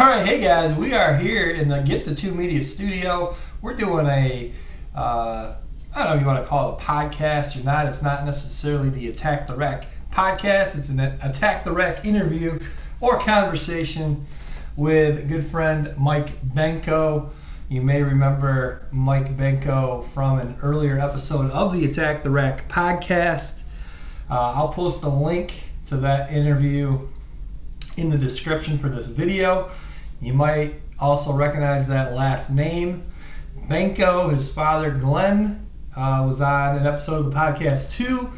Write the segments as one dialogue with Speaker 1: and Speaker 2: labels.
Speaker 1: right, hey guys, we are here in the Get to 2 Media studio. We're doing I don't know if you want to call it a podcast or not. It's not necessarily the Attack the Rec podcast. It's an Attack the Rec interview or conversation with a good friend, Mike Benko. You may remember Mike Benko from an earlier episode of the Attack the Rec podcast. I'll post a link to that interview in the description for this video. You might also recognize that last name. Benko, his father Glenn, was on an episode of the podcast too,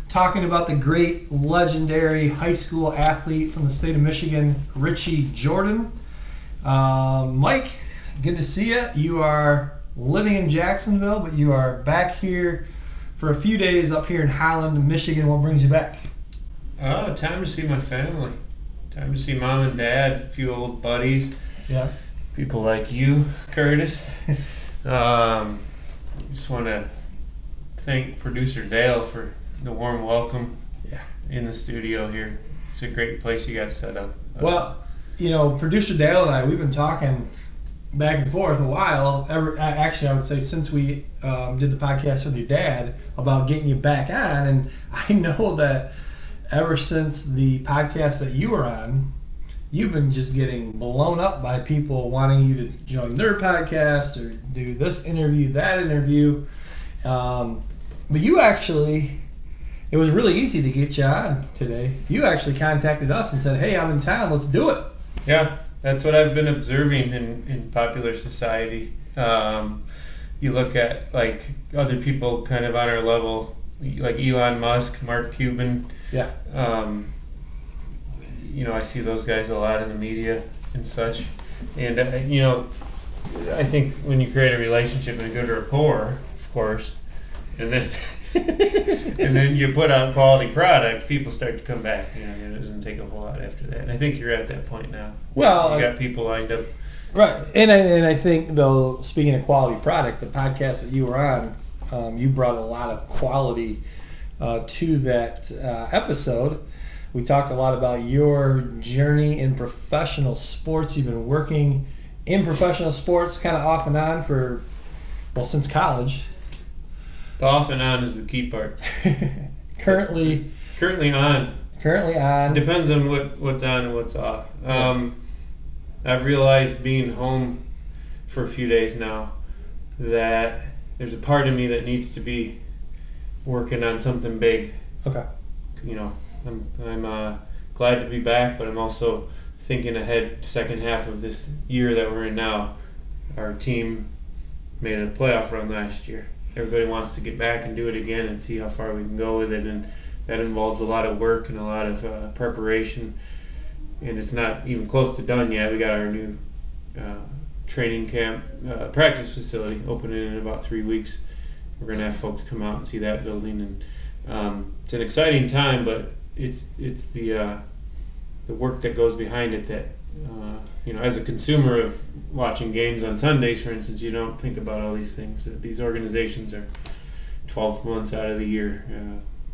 Speaker 1: talking about the great legendary high school athlete from the state of Michigan, Richie Jordan. Mike, good to see you. You are living in Jacksonville, but you are back here for a few days up here in Holland, Michigan. What brings you back?
Speaker 2: Time to see my family. Time to see mom and dad, a few old buddies.
Speaker 1: Yeah.
Speaker 2: People like you, Curtis. Just want to thank producer Dale for the warm welcome in the studio here. It's a great place you got set up.
Speaker 1: Well, you know, producer Dale and I, we've been talking back and forth a while. Actually, I would say since we did the podcast with your dad about getting you back on, and I know that ever since the podcast that you were on, you've been just getting blown up by people wanting you to join their podcast or do this interview, that interview. But you actually, it was really easy to get you on today. You actually contacted us and said, hey, I'm in town, let's do it.
Speaker 2: Yeah, that's what I've been observing in popular society. You look at like other people kind of on our level, like Elon Musk, Mark Cuban.
Speaker 1: Yeah.
Speaker 2: I see those guys a lot in the media and such. And, I think when you create a relationship and a good rapport, of course, and then and then you put out quality product, people start to come back. And it doesn't take a whole lot after that. And I think you're at that point now.
Speaker 1: Well,
Speaker 2: you got people lined up.
Speaker 1: Right. And I think, though, speaking of quality product, the podcast that you were on, you brought a lot of quality to that episode. We talked a lot about your journey in professional sports. You've been working in professional sports kind of off and on since college.
Speaker 2: The off and on is the key part.
Speaker 1: Currently
Speaker 2: on. Depends on what's on and what's off. I've realized being home for a few days now that there's a part of me that needs to be working on something big.
Speaker 1: Okay.
Speaker 2: I'm glad to be back, but I'm also thinking ahead second half of this year that we're in now. Our team made a playoff run last year. Everybody wants to get back and do it again and see how far we can go with it, and that involves a lot of work and a lot of preparation, and it's not even close to done yet. We got our new training camp practice facility opening in about 3 weeks. We're going to have folks come out and see that building, and it's an exciting time, but it's the work that goes behind it that as a consumer of watching games on Sundays, for instance, you don't think about all these things. These organizations are 12 months out of the year.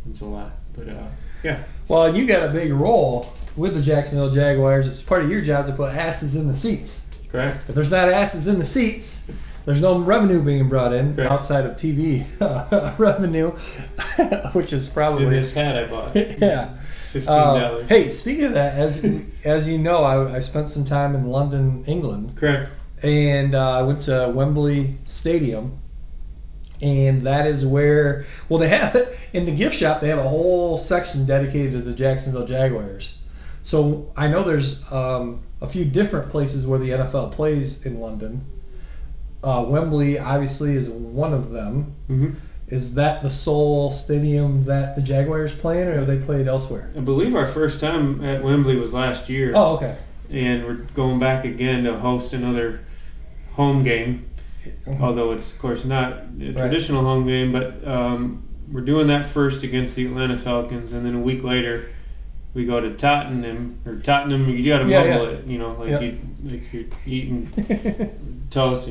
Speaker 2: It's a lot, but yeah.
Speaker 1: Well, you got a big role with the Jacksonville Jaguars. It's part of your job to put asses in the seats.
Speaker 2: Correct.
Speaker 1: If there's not asses in the seats, there's no revenue being brought in. Correct. Outside of TV revenue, which is probably
Speaker 2: this hat I bought.
Speaker 1: Yeah.
Speaker 2: $15.
Speaker 1: Hey, speaking of that, as you know, I spent some time in London, England.
Speaker 2: Correct.
Speaker 1: And I went to Wembley Stadium, and that is where, they have it in the gift shop. They have a whole section dedicated to the Jacksonville Jaguars. So I know there's a few different places where the NFL plays in London. Wembley obviously is one of them.
Speaker 2: Mm-hmm.
Speaker 1: Is that the sole stadium that the Jaguars play in, or have they played elsewhere?
Speaker 2: I believe our first time at Wembley was last year.
Speaker 1: Oh, okay.
Speaker 2: And we're going back again to host another home game, although it's, of course, not a traditional home game, but we're doing that first against the Atlanta Falcons, and then a week later we go to Tottenham, you got to mumble it, like you're eating toast,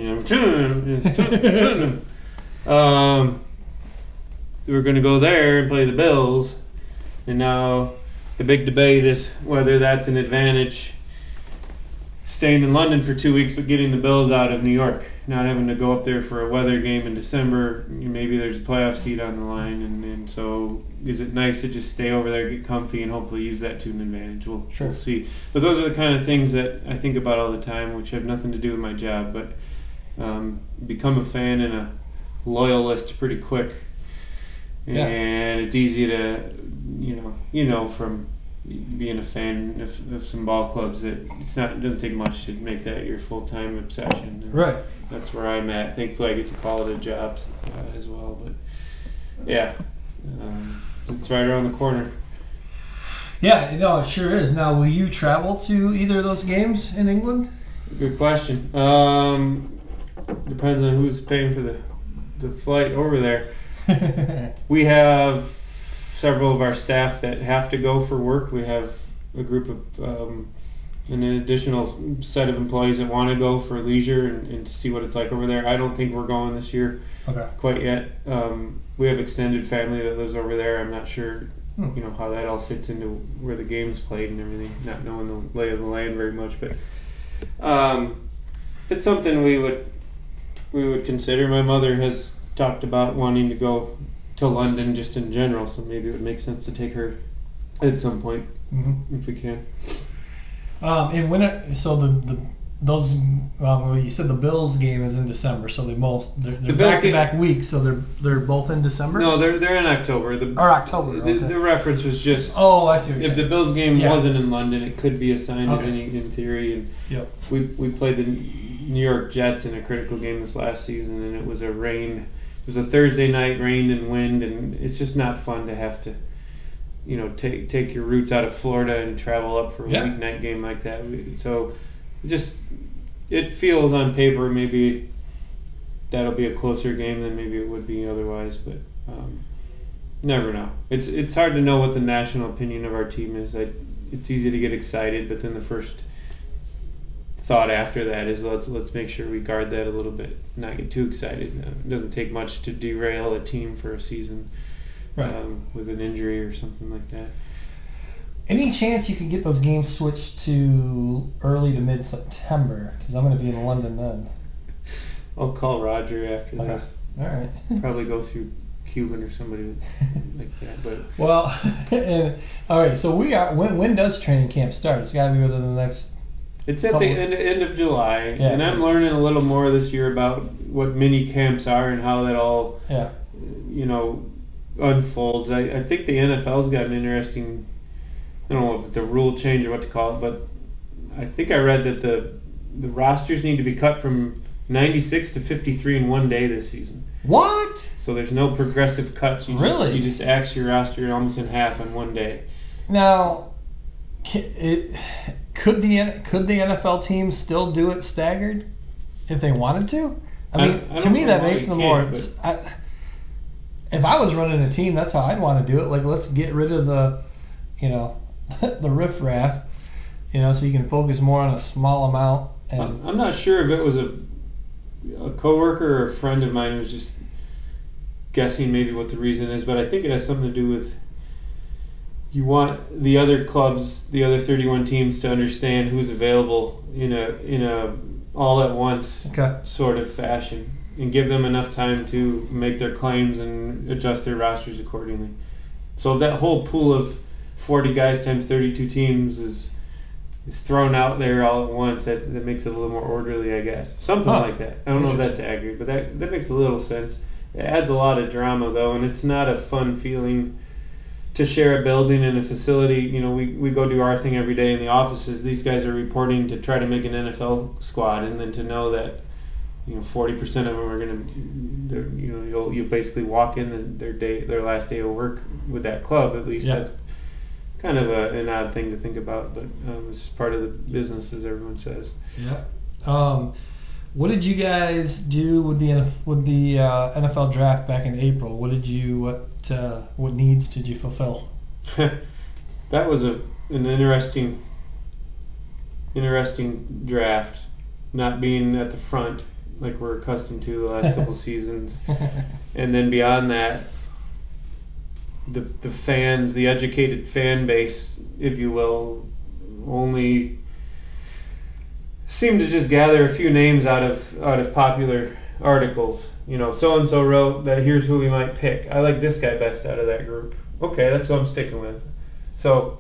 Speaker 2: we were going to go there and play the Bills, and now the big debate is whether that's an advantage staying in London for 2 weeks, but getting the Bills out of New York, not having to go up there for a weather game in December. Maybe there's a playoff seat on the line, and so is it nice to just stay over there, get comfy, and hopefully use that to an advantage? We'll see. But those are the kind of things that I think about all the time, which have nothing to do with my job, but become a fan and a loyalist pretty quick.
Speaker 1: Yeah.
Speaker 2: And it's easy to, from being a fan of some ball clubs that it doesn't take much to make that your full-time obsession. And
Speaker 1: right.
Speaker 2: That's where I'm at. Thankfully, I get to call it a job as well. But yeah, it's right around the corner.
Speaker 1: Yeah, it sure is. Now, will you travel to either of those games in England?
Speaker 2: Good question. Depends on who's paying for the flight over there. We have several of our staff that have to go for work. We have a group of an additional set of employees that want to go for leisure and to see what it's like over there. I don't think we're going this year quite yet. We have extended family that lives over there. I'm not sure how that all fits into where the game's played and everything, not knowing the lay of the land very much. But it's something we would consider. My mother has talked about wanting to go to London just in general, so maybe it would make sense to take her at some point if we can.
Speaker 1: And when you said the Bills game is in December, so they're back-to-back weeks, so they're both in December.
Speaker 2: No, they're in October.
Speaker 1: October.
Speaker 2: The reference was just.
Speaker 1: Oh, I see what you're
Speaker 2: saying. If the Bills game wasn't in London, it could be assigned in theory. And we played the New York Jets in a critical game this last season, and it was It was a Thursday night, rain and wind, and it's just not fun to have to, take your roots out of Florida and travel up for a weeknight game like that. So, it feels on paper maybe that'll be a closer game than maybe it would be otherwise, but never know. It's hard to know what the national opinion of our team is. It's easy to get excited, but then the first thought after that is let's make sure we guard that a little bit, not get too excited. It doesn't take much to derail a team for a season with an injury or something like that.
Speaker 1: Any chance you could get those games switched to early to mid-September? Because I'm going to be in London then.
Speaker 2: I'll call Roger after this.
Speaker 1: All right.
Speaker 2: Probably go through Cuban or somebody like that. But
Speaker 1: all right. So we are. When does training camp start? It's got to be within the next.
Speaker 2: It's at the end of July, and I'm learning a little more this year about what mini camps are and how that all, unfolds. I think the NFL's got an interesting, I don't know if it's a rule change or what to call it, but I think I read that the rosters need to be cut from 96 to 53 in one day this season.
Speaker 1: What?
Speaker 2: So there's no progressive cuts. You just axe your roster almost in half in one day.
Speaker 1: Now, Could the NFL teams still do it staggered if they wanted to? I mean, to me that makes them more. If I was running a team, that's how I'd want to do it. Like, let's get rid of the riffraff, so you can focus more on a small amount. And
Speaker 2: I'm not sure if it was a coworker or a friend of mine who was just guessing maybe what the reason is, but I think it has something to do with. You want the other clubs, the other 31 teams, to understand who's available in a all at once sort of fashion, and give them enough time to make their claims and adjust their rosters accordingly. So that whole pool of 40 guys times 32 teams is thrown out there all at once. That makes it a little more orderly, I guess. Something like that. I don't know if that's accurate, but that makes a little sense. It adds a lot of drama though, and it's not a fun feeling to share a building and a facility. We go do our thing every day in the offices. These guys are reporting to try to make an NFL squad, and then to know that 40% of them are going to, you'll basically walk in their last day of work with that club. At least that's kind of an odd thing to think about, but it's just part of the business, as everyone says.
Speaker 1: Yeah. What did you guys do with the NFL draft back in April? What needs did you fulfill?
Speaker 2: That was an interesting draft, not being at the front like we're accustomed to the last couple seasons, and then beyond that, the fans, the educated fan base, if you will, only seemed to just gather a few names out of popular articles. So and so wrote that here's who we might pick. I like this guy best out of that group. Okay, that's what I'm sticking with. So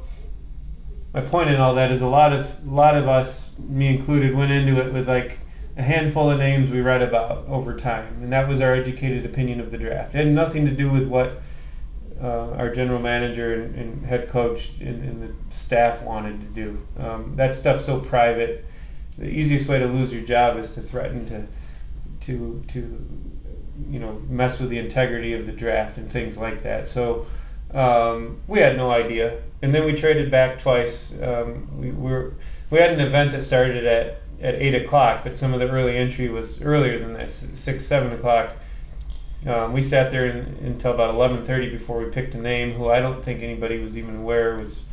Speaker 2: my point in all that is a lot of us, me included, went into it with like a handful of names we read about over time, and that was our educated opinion of the draft. It had nothing to do with what our general manager and head coach and the staff wanted to do. That stuff's so private. The easiest way to lose your job is to threaten to mess with the integrity of the draft and things like that. So we had no idea, and then we traded back twice. We had an event that started at 8 o'clock, but some of the early entry was earlier than that, 6, 7 o'clock. We sat there until about 11:30 before we picked a name who I don't think anybody was even aware was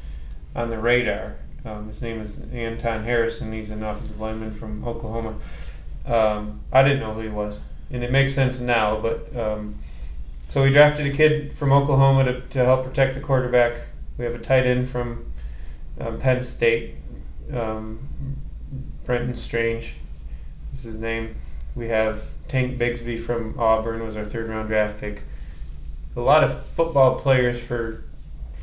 Speaker 2: on the radar. His name is Anton Harrison. He's an offensive lineman from Oklahoma. I didn't know who he was, and it makes sense now. But so we drafted a kid from Oklahoma to help protect the quarterback. We have a tight end from Penn State, Brenton Strange is his name. We have Tank Bigsby from Auburn, was our third-round draft pick. A lot of football players for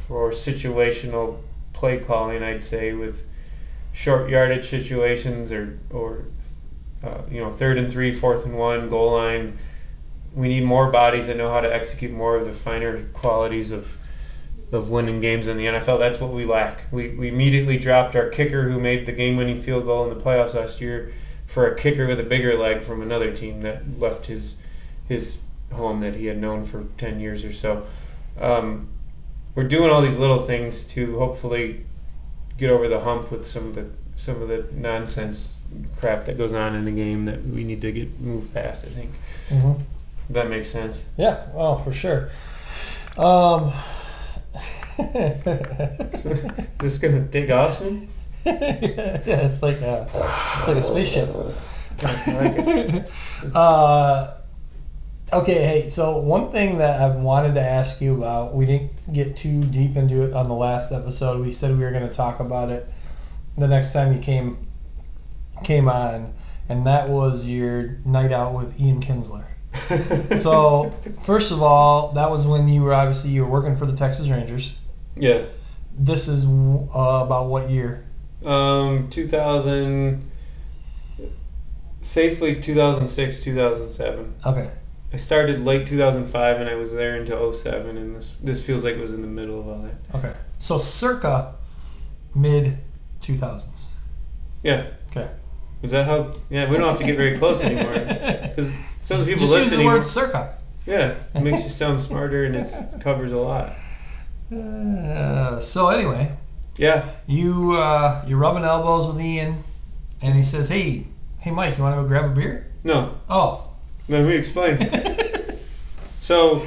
Speaker 2: situational play calling, I'd say, with short yardage situations or 3rd and 3, 4th and 1, goal line. We need more bodies that know how to execute more of the finer qualities of winning games in the NFL. That's what we lack. We immediately dropped our kicker who made the game-winning field goal in the playoffs last year for a kicker with a bigger leg from another team that left his home that he had known for 10 years or so. We're doing all these little things to hopefully get over the hump with some of the nonsense crap that goes on in the game that we need to get moved past, I think.
Speaker 1: Mm-hmm.
Speaker 2: If that makes sense.
Speaker 1: Yeah, well, for sure.
Speaker 2: Just gonna take off soon?
Speaker 1: Yeah, it's like a spaceship.
Speaker 2: I like it.
Speaker 1: Okay, hey, so one thing that I've wanted to ask you about, we didn't get too deep into it on the last episode. We said we were going to talk about it the next time you came on, and that was your night out with Ian Kinsler. So, first of all, that was when you were working for the Texas Rangers.
Speaker 2: Yeah.
Speaker 1: This is about what year?
Speaker 2: 2006, 2007.
Speaker 1: Okay.
Speaker 2: I started late 2005 and I was there until 2007, and this feels like it was in the middle of all that.
Speaker 1: Okay. So circa mid 2000s.
Speaker 2: Yeah.
Speaker 1: Okay.
Speaker 2: Is that how? Yeah, we don't have to get very close anymore because some of the people
Speaker 1: just
Speaker 2: listening.
Speaker 1: Use the word circa.
Speaker 2: Yeah, it makes you sound smarter and it covers a lot.
Speaker 1: So anyway.
Speaker 2: Yeah.
Speaker 1: You're rubbing elbows with Ian, and he says, "Hey, Mike, you want to go grab a beer?"
Speaker 2: No.
Speaker 1: Oh.
Speaker 2: Let me explain. So,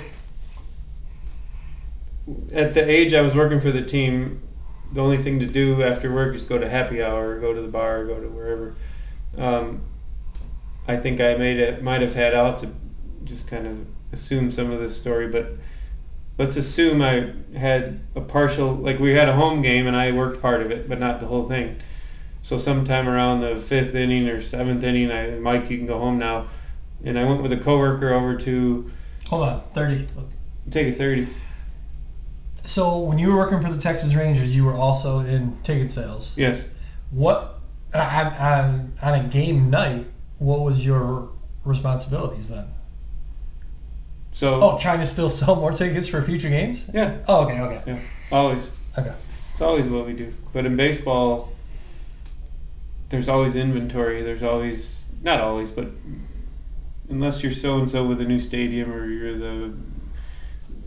Speaker 2: at the age I was working for the team, the only thing to do after work is go to happy hour, or go to the bar, or go to wherever. I think I might have had out to just kind of assume some of this story, but let's assume I had a partial, like we had a home game and I worked part of it, but not the whole thing. So sometime around the 5th inning or 7th inning, Mike, you can go home now. And I went with a coworker over to...
Speaker 1: Hold on, 30.
Speaker 2: Take a 30.
Speaker 1: So when you were working for the Texas Rangers, you were also in ticket sales.
Speaker 2: Yes.
Speaker 1: What, on a game night, what was your responsibilities then?
Speaker 2: So.
Speaker 1: Trying to still sell more tickets for future games?
Speaker 2: Yeah.
Speaker 1: Oh, okay.
Speaker 2: Yeah, always.
Speaker 1: Okay.
Speaker 2: It's always what we do. But in baseball, there's always inventory. There's always, not always, but unless you're so-and-so with a new stadium or you're the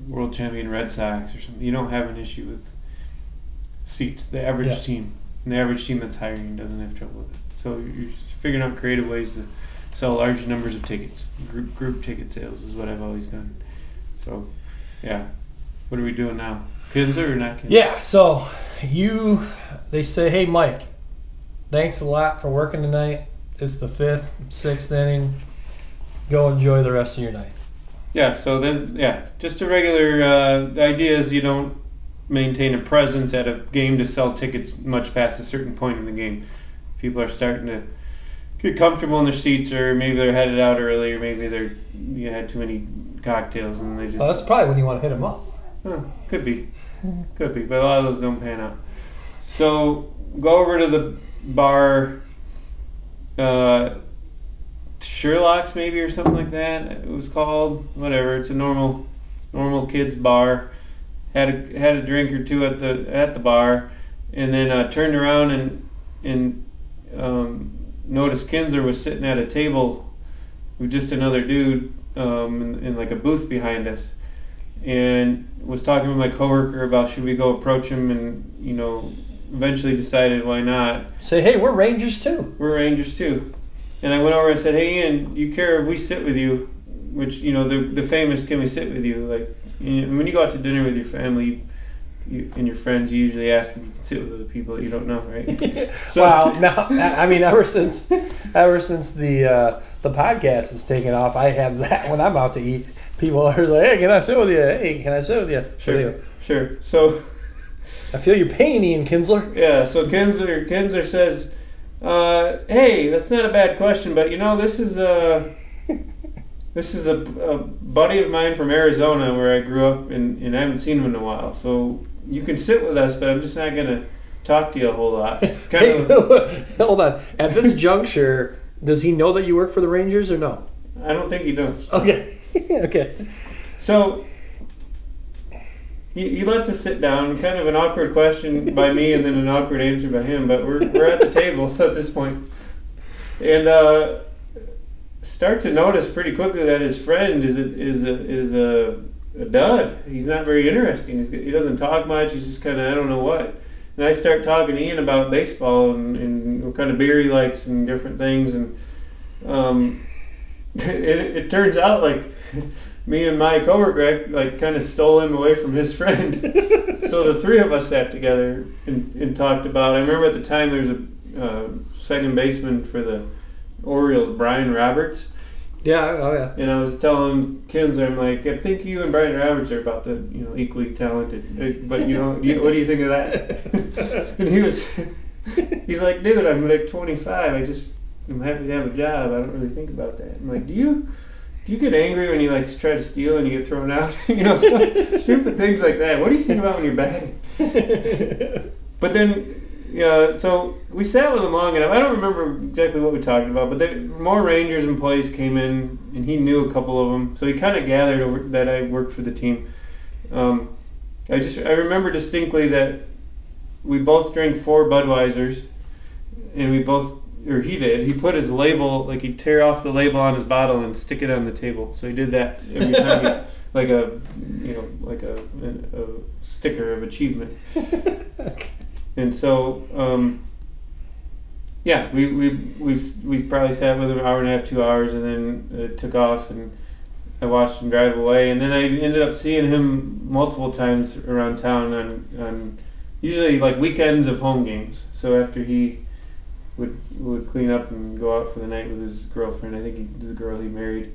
Speaker 2: world champion Red Sox or something, you don't have an issue with seats. The average team. And the average team that's hiring doesn't have trouble with it. So you're figuring out creative ways to sell large numbers of tickets. Group ticket sales is what I've always done. So, yeah. What are we doing now? Kinsler or not Kinsler?
Speaker 1: Yeah, so they say, "Hey, Mike, thanks a lot for working tonight. It's the 5th, 6th inning. Go enjoy the rest of your night."
Speaker 2: Yeah, so then, just a regular, the idea is you don't maintain a presence at a game to sell tickets much past a certain point in the game. People are starting to get comfortable in their seats, or maybe they're headed out early, or maybe you had too many cocktails and they just.
Speaker 1: Well, that's probably when you want to hit them up.
Speaker 2: Could be, but a lot of those don't pan out. So go over to the bar, Sherlock's maybe or something like that. It was called, whatever. It's a normal kids bar. Had a drink or two at the bar, and then turned around and noticed Kinzer was sitting at a table with just another dude in like a booth behind us, and was talking with my coworker about should we go approach him, and eventually decided why not.
Speaker 1: Say, hey, we're Rangers too.
Speaker 2: And I went over and said, hey Ian, do you care if we sit with you? Which the famous can we sit with you? Like when you go out to dinner with your family and your friends, you usually ask if you can sit with other people that you don't know, right?
Speaker 1: So, wow. Now, I mean, ever since the podcast has taken off, I have that when I'm out to eat. People are like, hey, can I sit with you? Hey, can I sit with you?
Speaker 2: Sure. So
Speaker 1: I feel your pain, Ian Kinsler.
Speaker 2: Yeah. So Kinsler says, hey, that's not a bad question, but this is a buddy of mine from Arizona where I grew up, and I haven't seen him in a while. So you can sit with us, but I'm just not going to talk to you a whole lot.
Speaker 1: Hold on. At this juncture, does he know that you work for the Rangers or no?
Speaker 2: I don't think he knows.
Speaker 1: Okay. Okay.
Speaker 2: So he lets us sit down. Kind of an awkward question by me, and then an awkward answer by him. But we're at the table at this point, and start to notice pretty quickly that his friend is a dud. He's not very interesting. He doesn't talk much. He's just kind of I don't know what. And I start talking to Ian about baseball and what kind of beer he likes and different things. And it turns out like me and my coworker like kind of stole him away from his friend. So the three of us sat together and talked about. I remember at the time there was a second baseman for the Orioles, Brian Roberts.
Speaker 1: Yeah, oh yeah.
Speaker 2: And I was telling Kinzer, I'm like, I think you and Brian Roberts are about the equally talented. But what do you think of that? And he's like, dude, I'm like 25. I'm happy to have a job. I don't really think about that. I'm like, do you get angry when you like try to steal and you get thrown out? Stupid things like that. What do you think about when you're batting? But then. Yeah, so we sat with him long enough. I don't remember exactly what we talked about, but more Rangers employees came in, and he knew a couple of them. So he kind of gathered that I worked for the team. I remember distinctly that we both drank 4 Budweisers, and he did. He put his label, like he'd tear off the label on his bottle and stick it on the table. So he did that every time, like a sticker of achievement. And so, we probably sat with him an hour and a half, 2 hours, and then it took off, and I watched him drive away. And then I ended up seeing him multiple times around town on usually like weekends of home games. So after he would clean up and go out for the night with his girlfriend, I think the girl he married.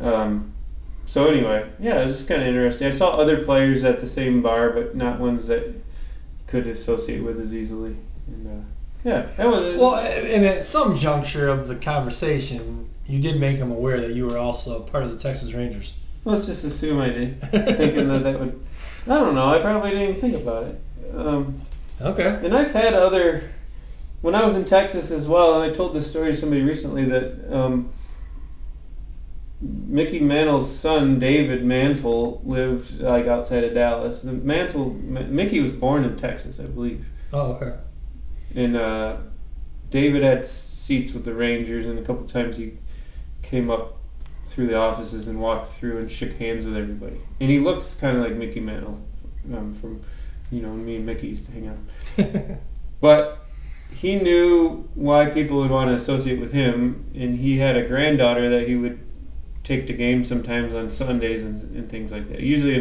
Speaker 2: So anyway, yeah, it was just kind of interesting. I saw other players at the same bar, but not ones that could associate with as easily. And that was it.
Speaker 1: Well, and at some juncture of the conversation, you did make him aware that you were also part of the Texas Rangers.
Speaker 2: Let's just assume I did, thinking that would. I don't know. I probably didn't even think about it.
Speaker 1: Okay.
Speaker 2: And I've had when I was in Texas as well, and I told this story to somebody recently that Mickey Mantle's son, David Mantle, lived like outside of Dallas. Mickey was born in Texas, I believe.
Speaker 1: Oh, okay.
Speaker 2: And David had seats with the Rangers, and a couple times he came up through the offices and walked through and shook hands with everybody. And he looks kind of like Mickey Mantle from, me and Mickey used to hang out. But he knew why people would want to associate with him, and he had a granddaughter that he would take to games sometimes on Sundays and things like that. Usually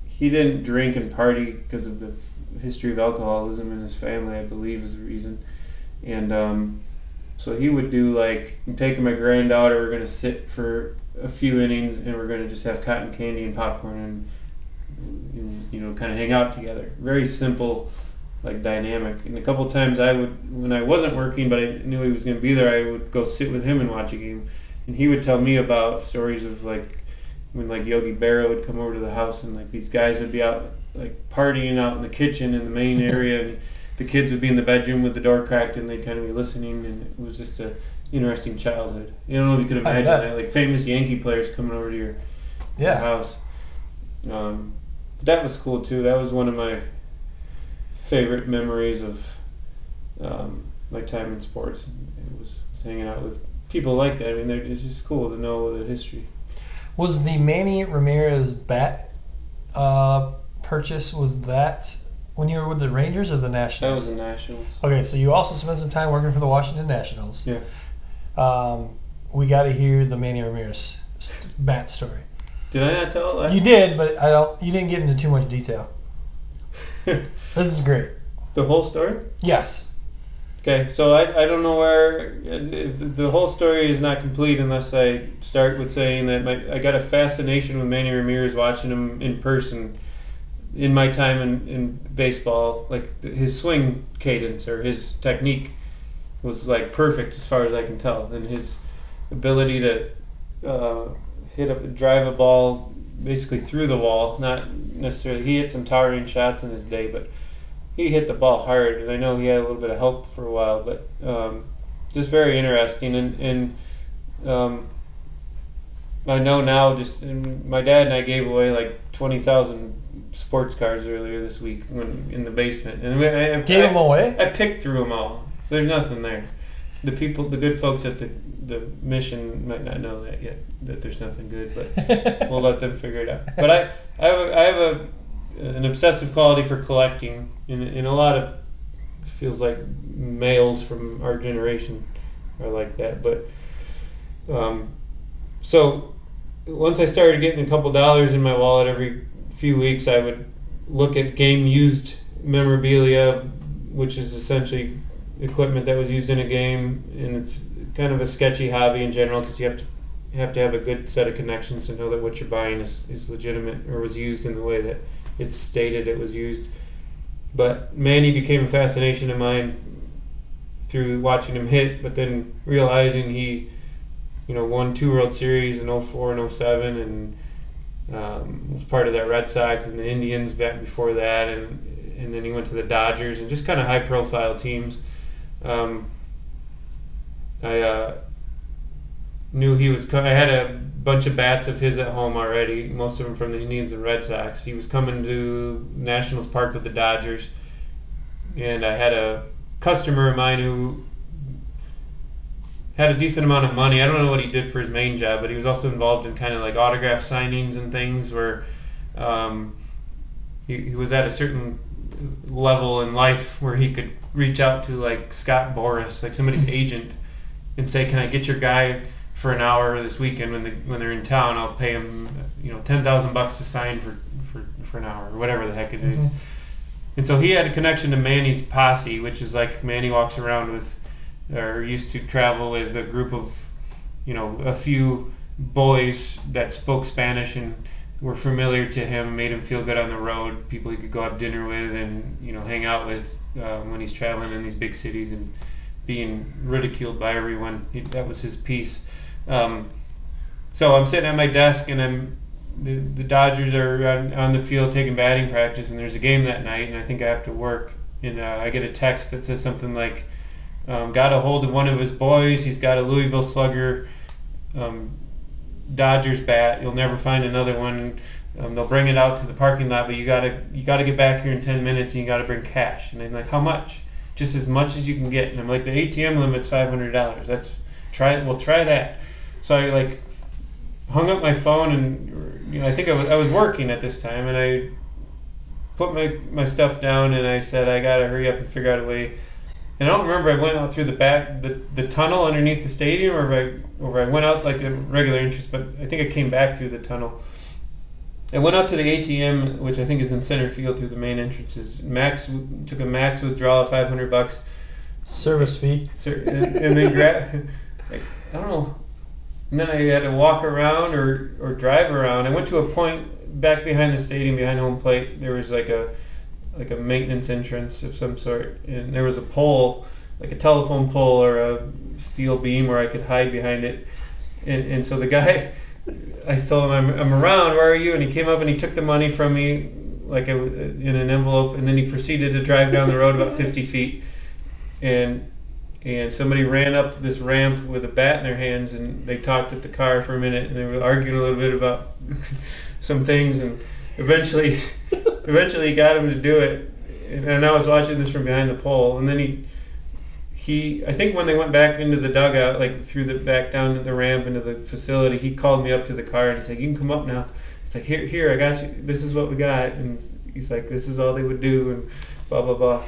Speaker 2: he didn't drink and party because of the history of alcoholism in his family, I believe, is the reason. And so he would do take my granddaughter, we're going to sit for a few innings, and we're going to just have cotton candy and popcorn and kind of hang out together. Very simple, like dynamic. And a couple of times when I wasn't working, but I knew he was going to be there, I would go sit with him and watch a game, and he would tell me about stories of like when like Yogi Berra would come over to the house, and like these guys would be out like partying out in the kitchen in the main area, and the kids would be in the bedroom with the door cracked, and they'd kind of be listening, and it was just a interesting childhood. You don't know if you could imagine that, like famous Yankee players coming over to your house. That was cool too. That was one of my favorite memories of my time in sports. It was hanging out with people like that. I mean, it's just cool to know the history.
Speaker 1: Was the Manny Ramirez bat purchase, was that when you were with the Rangers or the Nationals?
Speaker 2: That was the Nationals.
Speaker 1: Okay, so you also spent some time working for the Washington Nationals.
Speaker 2: Yeah.
Speaker 1: We got to hear the Manny Ramirez bat story.
Speaker 2: Did I not tell it?
Speaker 1: You did, but you didn't get into too much detail. This is great.
Speaker 2: The whole story?
Speaker 1: Yes.
Speaker 2: Okay, so I don't know where the whole story is not complete unless I start with saying that I got a fascination with Manny Ramirez watching him in person in my time in baseball. Like his swing cadence or his technique was like perfect as far as I can tell, and his ability to drive a ball basically through the wall. Not necessarily, he hit some towering shots in his day, but he hit the ball hard, and I know he had a little bit of help for a while, but just very interesting. And I know now, my dad and I gave away like 20,000 sports cards earlier this week in the basement, and I
Speaker 1: gave them away.
Speaker 2: I picked through them all. So there's nothing there. The good folks at the mission might not know that yet, that there's nothing good, but we'll let them figure it out. But I have an obsessive quality for collecting, in a lot of, feels like males from our generation are like that. But so once I started getting a couple dollars in my wallet every few weeks, I would look at game used memorabilia, which is essentially equipment that was used in a game, and it's kind of a sketchy hobby in general because you have to have a good set of connections to know that what you're buying is legitimate or was used in the way that it's stated it was used. But Manny became a fascination of mine through watching him hit, but then realizing he, won 2 World Series in 04 and 07, and was part of that Red Sox and the Indians back before that, and then he went to the Dodgers and just kind of high-profile teams. I knew he was. I had a bunch of bats of his at home already, most of them from the Indians and Red Sox. He was coming to Nationals Park with the Dodgers, and I had a customer of mine who had a decent amount of money. I don't know what he did for his main job, but he was also involved in kind of like autograph signings and things where he was at a certain level in life where he could reach out to like Scott Boras, like somebody's agent, and say, "Can I get your guy for an hour this weekend when they're in town? I'll pay him, $10,000 to sign for an hour," or whatever the heck it is. And so he had a connection to Manny's posse, which is like Manny walks around with, or used to travel with a group of, a few boys that spoke Spanish and were familiar to him, made him feel good on the road, people he could go have dinner with and, hang out with when he's traveling in these big cities and being ridiculed by everyone. That was his piece. So I'm sitting at my desk, and the Dodgers are on the field taking batting practice, and there's a game that night, and I think I have to work, and I get a text that says something like, got a hold of one of his boys, he's got a Louisville Slugger Dodgers bat, you'll never find another one, they'll bring it out to the parking lot, but you gotta get back here in 10 minutes, and you gotta bring cash. And I'm like, how much? Just as much as you can get. And I'm like, the ATM limit's $500. We'll try that. So I like hung up my phone, and I think I was working at this time, and I put my stuff down, and I said, I gotta hurry up and figure out a way. And I don't remember if I went out through the tunnel underneath the stadium, or if I went out like a regular entrance, but I think I came back through the tunnel. I went out to the ATM, which I think is in center field through the main entrances. Took a max withdrawal of $500.
Speaker 1: Service fee.
Speaker 2: And then I don't know. And then I had to walk around or drive around. I went to a point back behind the stadium, behind home plate. There was like a like a maintenance entrance of some sort, and there was a pole, like a telephone pole or a steel beam where I could hide behind it. And so the guy, I told him, I'm around, where are you? And he came up and he took the money from me like in an envelope, and then he proceeded to drive down the road about 50 feet. And somebody ran up this ramp with a bat in their hands, and they talked at the car for a minute, and they were arguing a little bit about some things, and eventually he got him to do it. And I was watching this from behind the pole, and then he I think when they went back into the dugout, like through the back down to the ramp into the facility, he called me up to the car and he's like, you can come up now. It's like, here, I got you. This is what we got. And he's like, this is all they would do, and blah, blah, blah.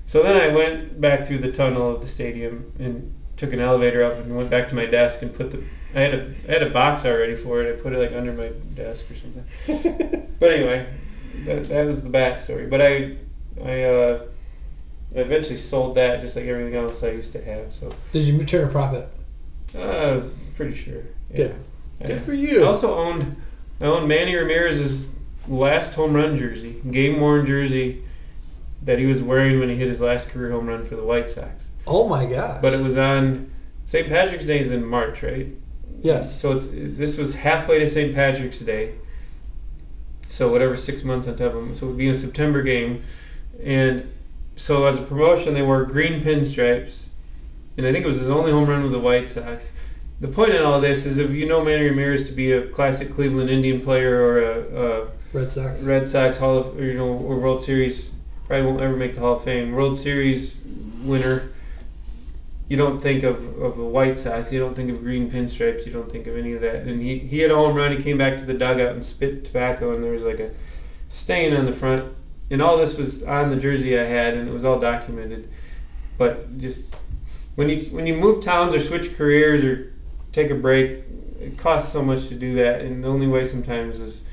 Speaker 2: So then I went back through the tunnel of the stadium and took an elevator up and went back to my desk and I had a box already for it. I put it like under my desk or something. But anyway, that was the bat story. But I eventually sold that, just like everything else I used to have. So
Speaker 3: did you turn a profit?
Speaker 2: Pretty sure. Yeah.
Speaker 3: Good. Good for you.
Speaker 2: I also owned Manny Ramirez's last home run jersey, game worn jersey that he was wearing when he hit his last career home run for the White Sox.
Speaker 3: Oh my God!
Speaker 2: But it was on St. Patrick's Day is in March, right?
Speaker 3: Yes.
Speaker 2: So this was halfway to St. Patrick's Day. So whatever, 6 months on top of him. So it would be a September game, and so as a promotion, they wore green pinstripes, and I think it was his only home run with the White Sox. The point in all this is, if you know Manny Ramirez to be a classic Cleveland Indian player or a
Speaker 3: Red Sox
Speaker 2: Hall of, or World Series, probably won't ever make the Hall of Fame, World Series winner, you don't think of a White Sox, you don't think of green pinstripes, you don't think of any of that. And he had a home run, he came back to the dugout and spit tobacco, and there was like a stain on the front. And all this was on the jersey I had, and it was all documented. But just when you move towns or switch careers or take a break, it costs so much to do that. And the only way sometimes is,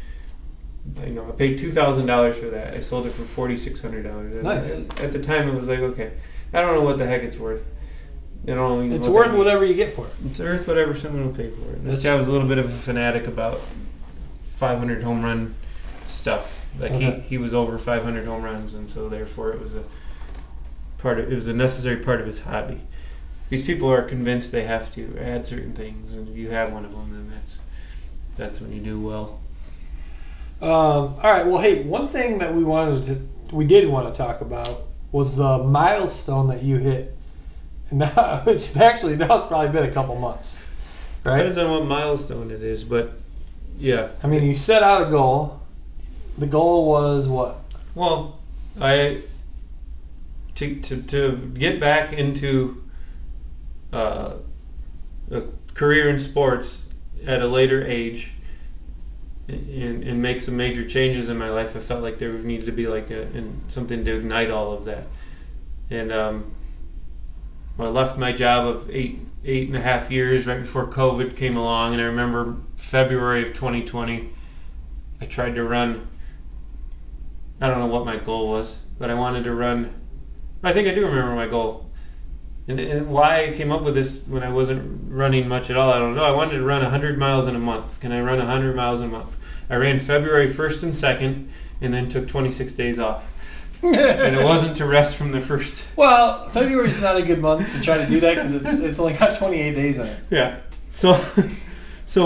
Speaker 2: I paid $2,000 for that. I sold it for $4,600.
Speaker 3: Nice.
Speaker 2: At the time, it was like, okay, I don't know what the heck it's worth.
Speaker 3: It's worth whatever you get for it.
Speaker 2: It's worth whatever someone will pay for it. This guy was a little bit of a fanatic about 500 home run stuff. Like he was over 500 home runs, and so therefore it was a necessary part of his hobby. These people are convinced they have to add certain things, and if you have one of them, then that's when you do well.
Speaker 3: All right. Well, hey, one thing that we did want to talk about was the milestone that you hit. Now it's probably been a couple months, right?
Speaker 2: Depends on what milestone it is, but yeah.
Speaker 3: I mean, you set out a goal. The goal was what?
Speaker 2: Well, to get back into a career in sports at a later age and make some major changes in my life. I felt like there needed to be something to ignite all of that. And I left my job of eight and a half years right before COVID came along, and I remember February of 2020, I tried to run. I don't know what my goal was, but I wanted to run. I think I do remember my goal. And why I came up with this when I wasn't running much at all, I don't know. I wanted to run 100 miles in a month. Can I run 100 miles in a month? I ran February 1st and 2nd, and then took 26 days off. And it wasn't to rest from the first.
Speaker 3: Well, February's not a good month to try to do that because it's only got 28 days in it.
Speaker 2: Yeah. So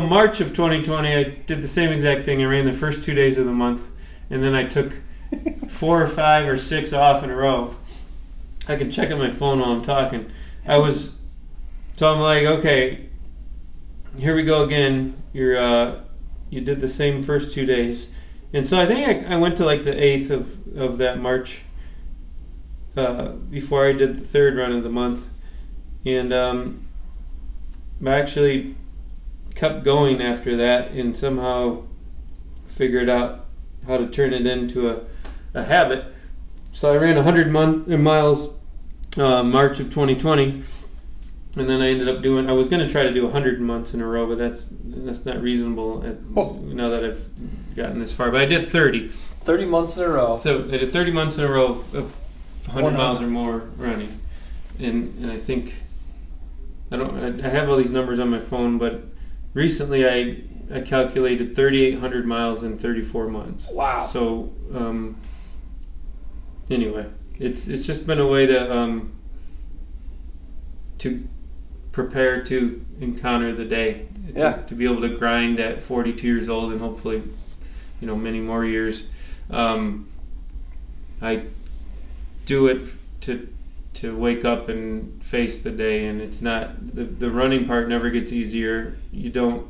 Speaker 2: March of 2020, I did the same exact thing. I ran the first 2 days of the month, and then I took 4 or 5 or 6 off in a row. I can check on my phone while I'm talking. So I'm like, okay, here we go again. You did the same first 2 days. And so I think I went to like the 8th of that March before I did the third run of the month. And I actually kept going after that and somehow figured out how to turn it into a habit. So I ran 100 miles March of 2020, and then I ended up I was going to try to do 100 months in a row, but that's not reasonable now that I've gotten this far. But I did 30.
Speaker 3: 30 months in a row.
Speaker 2: So I did 30 months in a row of 100 miles or more running, and I think I have all these numbers on my phone, but recently I calculated 3,800 miles in 34 months.
Speaker 3: Wow.
Speaker 2: So, anyway, it's just been a way to prepare to encounter the day. To be able to grind at 42 years old and hopefully, many more years. I do it to wake up and face the day, and it's not the running part never gets easier. You don't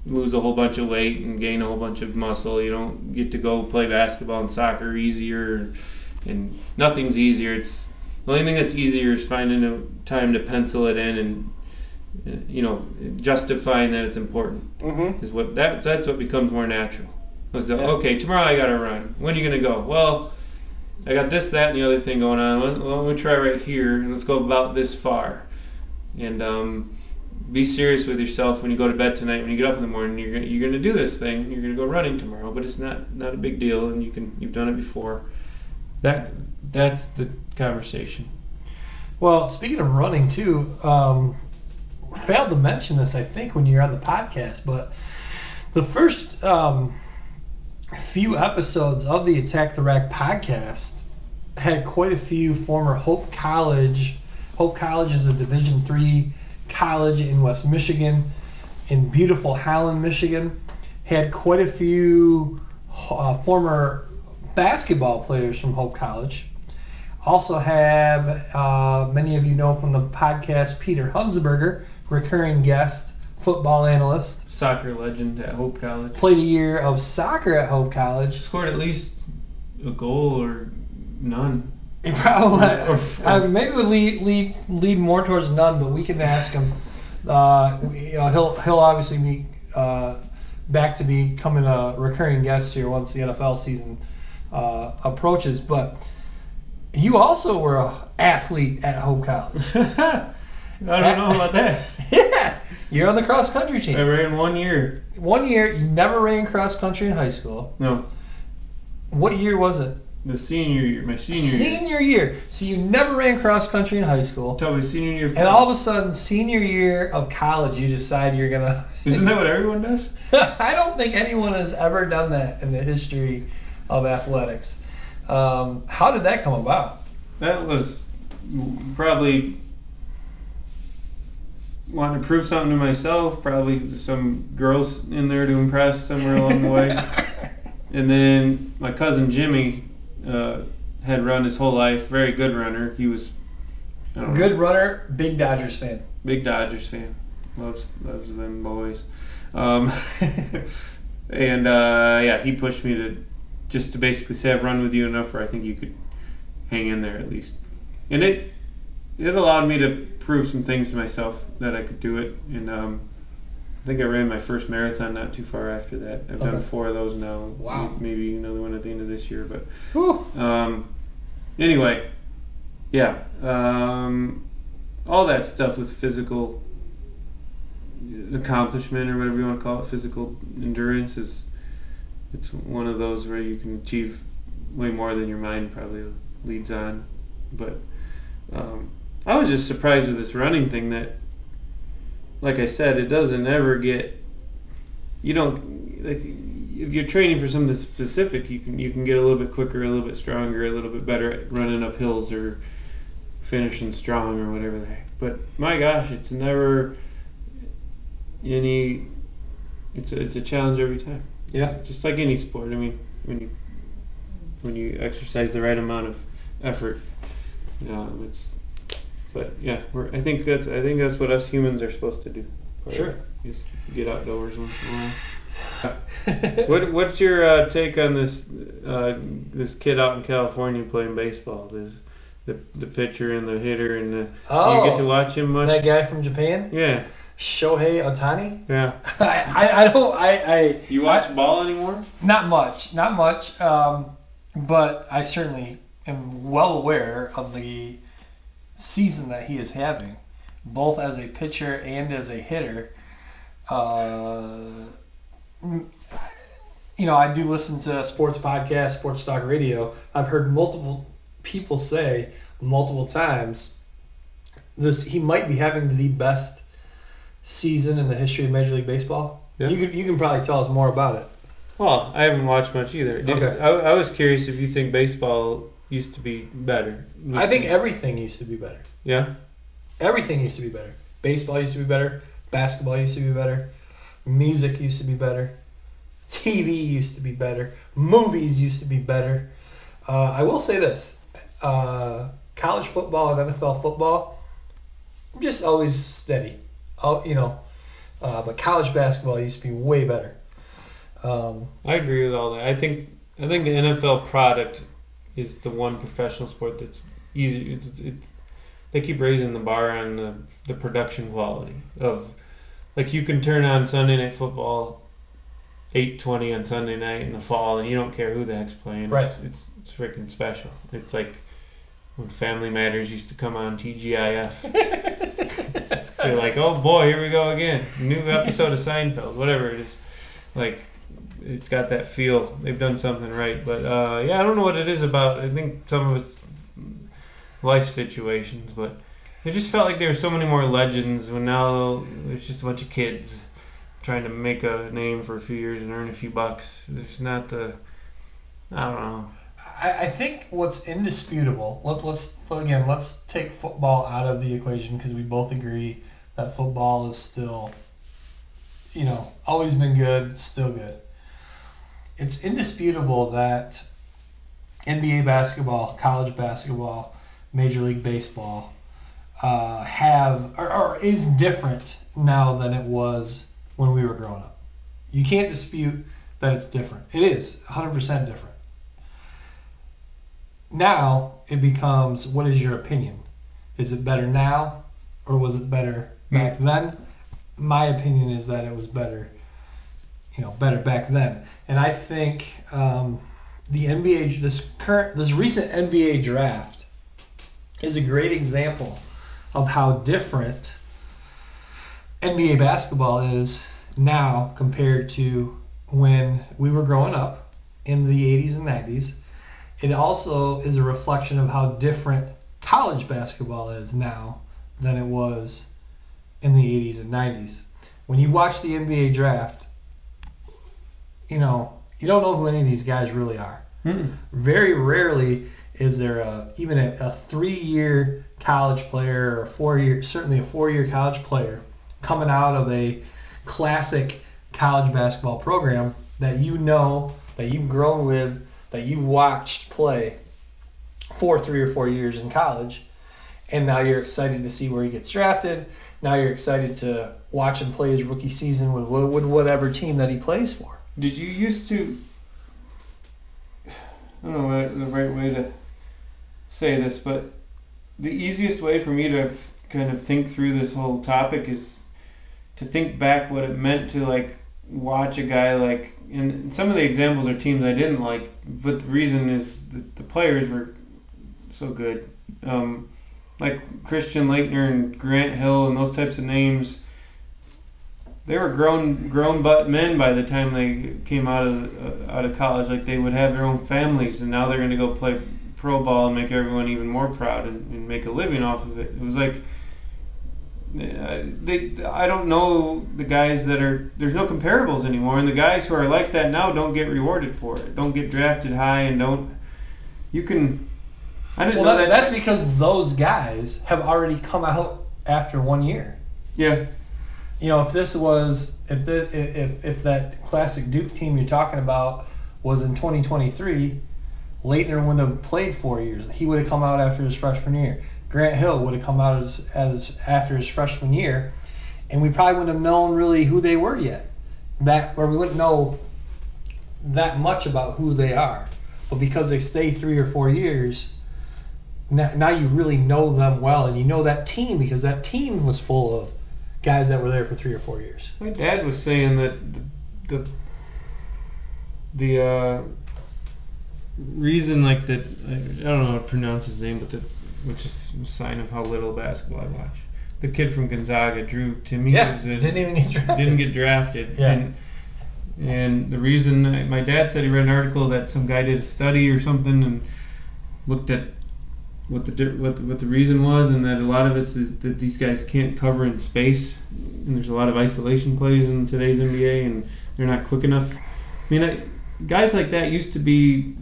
Speaker 2: lose a whole bunch of weight and gain a whole bunch of muscle. You don't get to go play basketball and soccer easier, and nothing's easier. It's the only thing that's easier is finding a time to pencil it in and justifying that it's important. Is what that's what becomes more natural. Okay, tomorrow I gotta run. When are you gonna go? Well, I got this, that, and the other thing going on. Well, let me try right here, and let's go about this far. And be serious with yourself when you go to bed tonight. When you get up in the morning, you're gonna do this thing. You're gonna go running tomorrow, but it's not a big deal, and you've done it before. That's the conversation.
Speaker 3: Well, speaking of running too, failed to mention this, I think, when you're on the podcast, but the first few episodes of the Attack the Rack podcast had quite a few former Hope College. Hope College is a Division III college in West Michigan, in beautiful Holland, Michigan. Had quite a few former basketball players from Hope College. Also have, many of you know from the podcast, Peter Hunsberger, recurring guest, football analyst.
Speaker 2: Soccer legend at Hope College.
Speaker 3: Played a year of soccer at Hope College.
Speaker 2: Scored at least a goal or none.
Speaker 3: He probably maybe would lead more towards none, but we can ask him. He'll obviously be back to becoming a recurring guest here once the NFL season approaches. But you also were an athlete at Hope College.
Speaker 2: I don't know about that.
Speaker 3: Yeah, you're on the cross country team.
Speaker 2: I ran 1 year.
Speaker 3: 1 year. You never ran cross country in high school.
Speaker 2: No.
Speaker 3: What year was it?
Speaker 2: The senior year. My senior year.
Speaker 3: Senior year. So you never ran cross country in high school.
Speaker 2: Until my senior year of
Speaker 3: college. And all of a sudden, senior year of college, you decide you're gonna.
Speaker 2: Isn't that what everyone does?
Speaker 3: I don't think anyone has ever done that in the history of athletics. How did that come about?
Speaker 2: That was probably wanting to prove something to myself, probably some girls in there to impress somewhere along the way. And then my cousin Jimmy had run his whole life, very good runner. He was
Speaker 3: good runner, big Dodgers fan.
Speaker 2: Big Dodgers fan. Loves them boys. And he pushed me to basically say I've run with you enough where I think you could hang in there at least. And it allowed me to prove some things to myself that I could do it. And I think I ran my first marathon not too far after that. I've done 4 of those now.
Speaker 3: Wow.
Speaker 2: Maybe another one at the end of this year. But anyway, yeah. All that stuff with physical accomplishment or whatever you want to call it, physical endurance it's one of those where you can achieve way more than your mind probably leads on. But I was just surprised with this running thing that, like I said, it doesn't ever get. You don't like if you're training for something specific, you can get a little bit quicker, a little bit stronger, a little bit better at running up hills or finishing strong or whatever the heck. But my gosh, it's never any. It's a challenge every time.
Speaker 3: Yeah.
Speaker 2: Just like any sport. I mean, when you exercise the right amount of effort, But yeah, I think that's what us humans are supposed to do.
Speaker 3: Sure.
Speaker 2: Just get outdoors once in a while. What's your take on this kid out in California playing baseball? The pitcher and the hitter and you get to watch him much?
Speaker 3: That guy from Japan?
Speaker 2: Yeah.
Speaker 3: Shohei Ohtani?
Speaker 2: Yeah.
Speaker 3: You
Speaker 2: watch ball anymore?
Speaker 3: Not much. But I certainly am well aware of the season that he is having, both as a pitcher and as a hitter. I do listen to sports podcasts, sports talk radio. I've heard multiple people say multiple times he might be having the best season in the history of Major League Baseball. Yeah. You can probably tell us more about it.
Speaker 2: Well, I haven't watched much either.
Speaker 3: Okay.
Speaker 2: I was curious if you think baseball used to be better.
Speaker 3: I think everything used to be better.
Speaker 2: Yeah?
Speaker 3: Everything used to be better. Baseball used to be better. Basketball used to be better. Music used to be better. TV used to be better. Movies used to be better. I will say this. College football and NFL football, just always steady. But college basketball used to be way better.
Speaker 2: I agree with all that. I think the NFL product is the one professional sport that's easy. They keep raising the bar on the production quality of, like, you can turn on Sunday Night Football 8:20 on Sunday night in the fall and you don't care who the heck's playing.
Speaker 3: Right.
Speaker 2: It's freaking special. It's like when Family Matters used to come on TGIF. You're like, oh boy, here we go again. New episode of Seinfeld, whatever it is. Like, it's got that feel. They've done something right. But, I don't know what it is about. I think some of it's life situations. But it just felt like there were so many more legends when now there's just a bunch of kids trying to make a name for a few years and earn a few bucks. There's not I don't know.
Speaker 3: I think what's indisputable, let's take football out of the equation because we both agree that football is still, always been good, still good. It's indisputable that NBA basketball, college basketball, Major League Baseball is different now than it was when we were growing up. You can't dispute that it's different. It is 100% different. Now it becomes, what is your opinion? Is it better now or was it better back then? My opinion is that it was better, better back then. And I think the NBA, this recent NBA draft is a great example of how different NBA basketball is now compared to when we were growing up in the 80s and 90s. It also is a reflection of how different college basketball is now than it was in the 80s and 90s. When you watch the NBA draft, you don't know who any of these guys really are.
Speaker 2: Mm-mm.
Speaker 3: Very rarely is there even a 3-year college player or certainly a 4-year college player coming out of a classic college basketball program that that you've grown with, that you watched play for 3 or 4 years in college, and now you're excited to see where he gets drafted. Now you're excited to watch him play his rookie season with whatever team that he plays for.
Speaker 2: Did you used to, I don't know the right way to say this, but the easiest way for me to kind of think through this whole topic is to think back what it meant to, like, watch a guy like, and some of the examples are teams I didn't like, but the reason is that the players were so good. Like Christian Laettner and Grant Hill and those types of names, they were grown butt men by the time they came out of college. Like, they would have their own families, and now they're going to go play pro ball and make everyone even more proud and make a living off of it. It was like, I don't know the guys there's no comparables anymore, and the guys who are like that now don't get rewarded for it, don't get drafted high, and I didn't know that.
Speaker 3: That's because those guys have already come out after 1 year.
Speaker 2: Yeah.
Speaker 3: If that classic Duke team you're talking about was in 2023, Laettner wouldn't have played 4 years. He would have come out after his freshman year. Grant Hill would have come out as after his freshman year, and we probably wouldn't have known really who they were yet. Or we wouldn't know that much about who they are. But because they stayed 3 or 4 years, now you really know them well, and you know that team because that team was full of guys that were there for 3 or 4 years.
Speaker 2: My dad was saying that the reason, like, that, I don't know how to pronounce his name, but which is a sign of how little basketball I watch. The kid from Gonzaga, Drew Timme,
Speaker 3: didn't even get drafted.
Speaker 2: Didn't get drafted.
Speaker 3: Yeah.
Speaker 2: And the reason, my dad said he read an article that some guy did a study or something and looked at what the reason was, and that a lot of it's is that these guys can't cover in space, and there's a lot of isolation plays in today's NBA, and they're not quick enough. I mean, guys like that used to be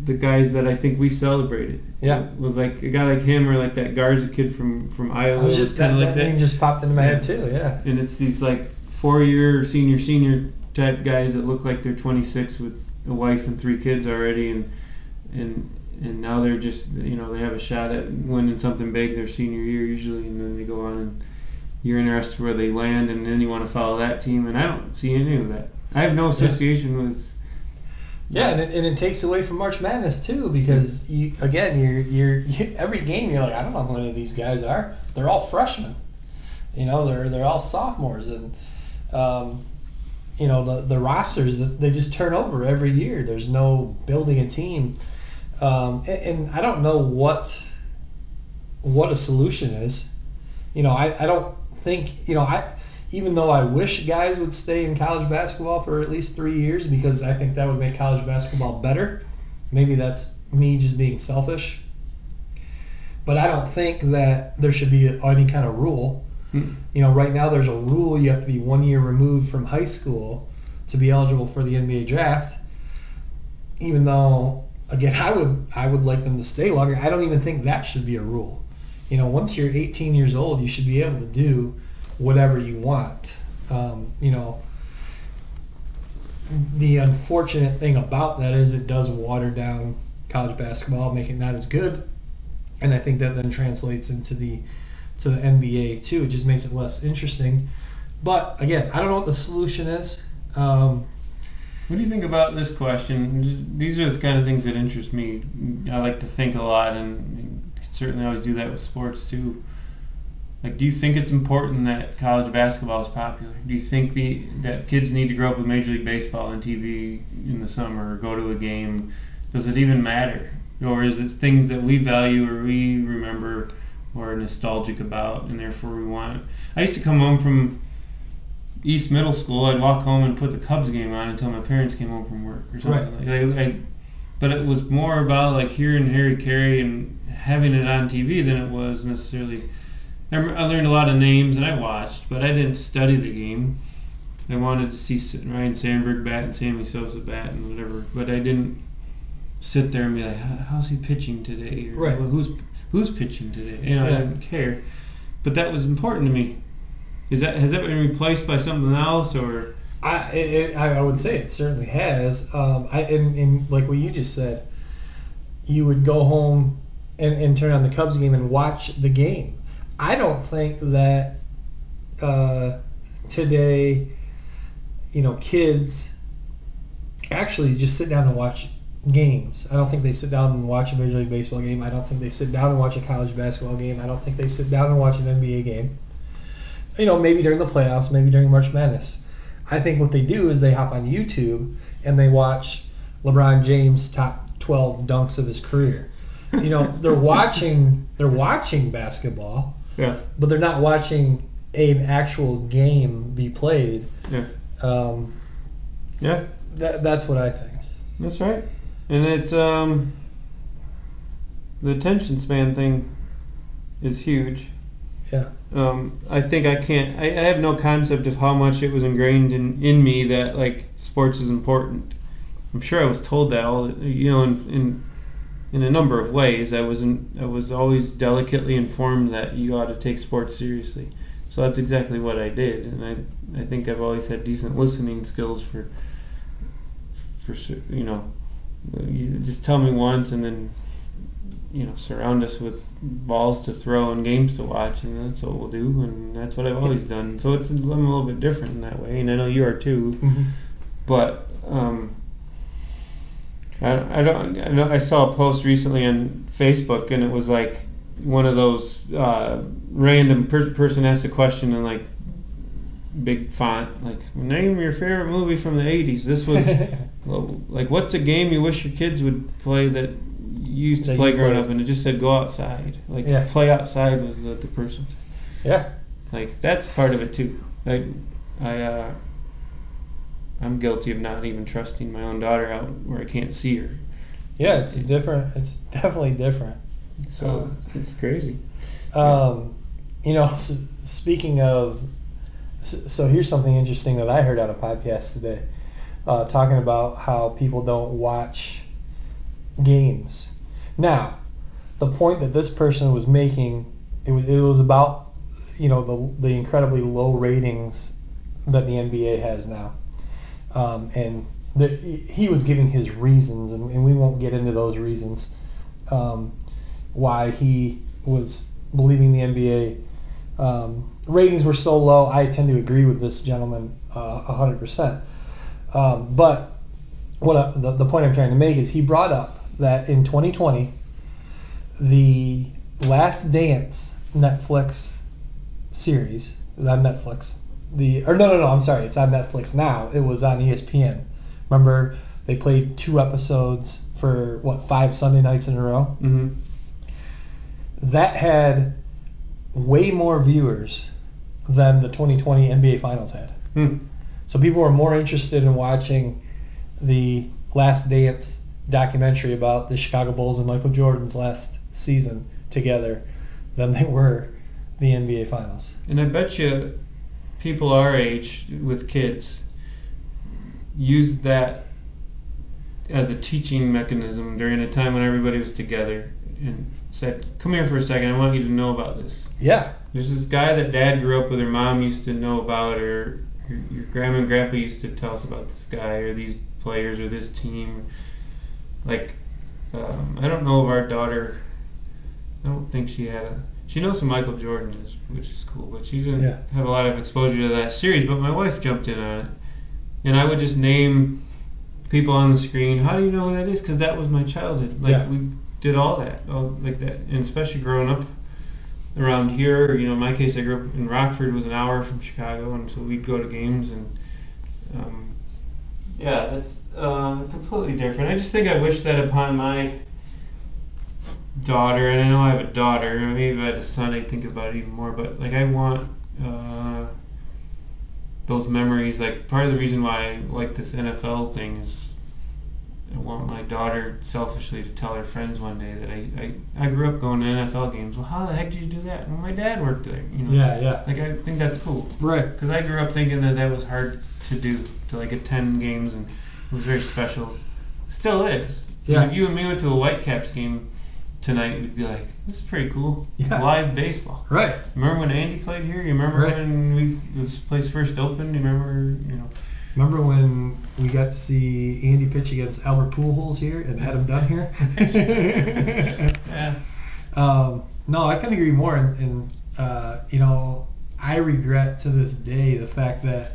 Speaker 2: the guys that I think we celebrated.
Speaker 3: Yeah.
Speaker 2: It was like a guy like him or like that Garza kid from Iowa.
Speaker 3: I was just
Speaker 2: kind of like
Speaker 3: that name just popped into my head too. Yeah.
Speaker 2: And it's these like 4-year senior type guys that look like they're 26 with a wife and 3 kids already, and now they're just, you know, they have a shot at winning something big their senior year usually, and then they go on and you're interested where they land, and then you want to follow that team, and I don't see any of that. I have no association with.
Speaker 3: Yeah, and it takes away from March Madness too, because you're every game you're like, I don't know who any of these guys are. They're all freshmen, you know, they're all sophomores, and you know, the rosters, they just turn over every year. There's no building a team, and I don't know what a solution is. You know, I don't think, you know, even though I wish guys would stay in college basketball for at least 3 years, because I think that would make college basketball better. Maybe that's me just being selfish. But I don't think that there should be any kind of rule. You know, right now there's a rule you have to be 1 year removed from high school to be eligible for the NBA draft. Even though, again, I would like them to stay longer. I don't even think that should be a rule. You know, once you're 18 years old, you should be able to do whatever you want. You know, the unfortunate thing about that is it does water down college basketball, make it not as good, and I think that then translates into the NBA too. It just makes it less interesting. But again, I don't know what the solution is.
Speaker 2: What do you think about this question? These are the kind of things that interest me. I like to think a lot, and certainly always do that with sports too. Like, do you think it's important that college basketball is popular? Do you think that kids need to grow up with Major League Baseball on TV in the summer or go to a game? Does it even matter? Or is it things that we value or we remember or are nostalgic about, and therefore we want it? I used to come home from East Middle School. I'd walk home and put the Cubs game on until my parents came home from work or something. Right. But it was more about like hearing Harry Carey and having it on TV than it was necessarily. I learned a lot of names and I watched, but I didn't study the game. I wanted to see Ryan Sandberg bat and Sammy Sosa bat and whatever, but I didn't sit there and be like, how's he pitching today? Or,
Speaker 3: right.
Speaker 2: Well, who's pitching today? You know, I didn't care. But that was important to me. Has that been replaced by something else, or?
Speaker 3: I would say it certainly has. And like what you just said, you would go home and turn on the Cubs game and watch the game. I don't think that today, you know, kids actually just sit down and watch games. I don't think they sit down and watch a Major League Baseball game. I don't think they sit down and watch a college basketball game. I don't think they sit down and watch an NBA game. You know, maybe during the playoffs, maybe during March Madness. I think what they do is they hop on YouTube and they watch LeBron James' top 12 dunks of his career. You know, they're watching basketball.
Speaker 2: Yeah.
Speaker 3: But they're not watching an actual game be played.
Speaker 2: Yeah.
Speaker 3: Yeah. That's what I think.
Speaker 2: That's right. And it's the attention span thing is huge.
Speaker 3: Yeah.
Speaker 2: I think I have no concept of how much it was ingrained in me that like sports is important. I'm sure I was told that in a number of ways. I was always delicately informed that you ought to take sports seriously. So that's exactly what I did, and I think I've always had decent listening skills for you know, you just tell me once and then, you know, surround us with balls to throw and games to watch, and that's what we'll do, and that's what I've always done. So I'm a little bit different in that way, and I know you are too.
Speaker 3: Mm-hmm.
Speaker 2: But I saw a post recently on Facebook, and it was like one of those random person asked a question in like big font, like, name your favorite movie from the 80s. This was like, what's a game you wish your kids would play that you used to play growing up? And it just said go outside. Like, play outside was the person.
Speaker 3: Yeah.
Speaker 2: Like, that's part of it too. I'm guilty of not even trusting my own daughter out where I can't see her.
Speaker 3: Yeah, it's different. It's definitely different.
Speaker 2: So it's crazy.
Speaker 3: You know, speaking of, so here's something interesting that I heard on a podcast today, talking about how people don't watch games. Now, the point that this person was making, it was about, the incredibly low ratings that the NBA has now. And he was giving his reasons, and we won't get into those reasons, why he was believing the NBA ratings were so low. I tend to agree with this gentleman 100%. But the point I'm trying to make is he brought up that in 2020, the Last Dance Netflix series, on Netflix, I'm sorry, it's on Netflix now. It was on ESPN. Remember, they played 2 episodes for 5 Sunday nights in a row?
Speaker 2: Mm-hmm.
Speaker 3: That had way more viewers than the 2020 NBA Finals had. So people were more interested in watching the Last Dance documentary about the Chicago Bulls and Michael Jordan's last season together than they were the NBA Finals.
Speaker 2: And I bet you people our age with kids used that as a teaching mechanism during a time when everybody was together and said, come here for a second, I want you to know about this.
Speaker 3: Yeah.
Speaker 2: There's this guy that Dad grew up with, or Mom used to know about, or your grandma and grandpa used to tell us about this guy or these players or this team. I don't know of our daughter. I don't think she knows who Michael Jordan is, which is cool, but she didn't have a lot of exposure to that series. But my wife jumped in on it, and I would just name people on the screen. How do you know who that is? Because that was my childhood. We did all that, like that, and especially growing up around here. In my case, I grew up in Rockford, was an hour from Chicago, and so we'd go to games, and that's completely different. I just think I wish that upon my daughter, and I know I have a daughter, maybe if I had a son I'd think about it even more, but I want those memories. Part of the reason why I like this NFL thing is I want my daughter selfishly to tell her friends one day that I grew up going to NFL games. Well, how the heck did you do that? Well, my dad worked there.
Speaker 3: Yeah.
Speaker 2: I think that's cool.
Speaker 3: Right.
Speaker 2: Because I grew up thinking that was hard to do, to attend games, and it was very special. Still is.
Speaker 3: Yeah.
Speaker 2: And if you and me went to a Whitecaps game tonight, we'd be like, this is pretty cool.
Speaker 3: Yeah.
Speaker 2: Live baseball.
Speaker 3: Right.
Speaker 2: Remember when Andy played here? You remember when this place first opened? You remember,
Speaker 3: Remember when we got to see Andy pitch against Albert Pujols here and had him done here?
Speaker 2: Yeah.
Speaker 3: No, I couldn't agree more. And I regret to this day the fact that,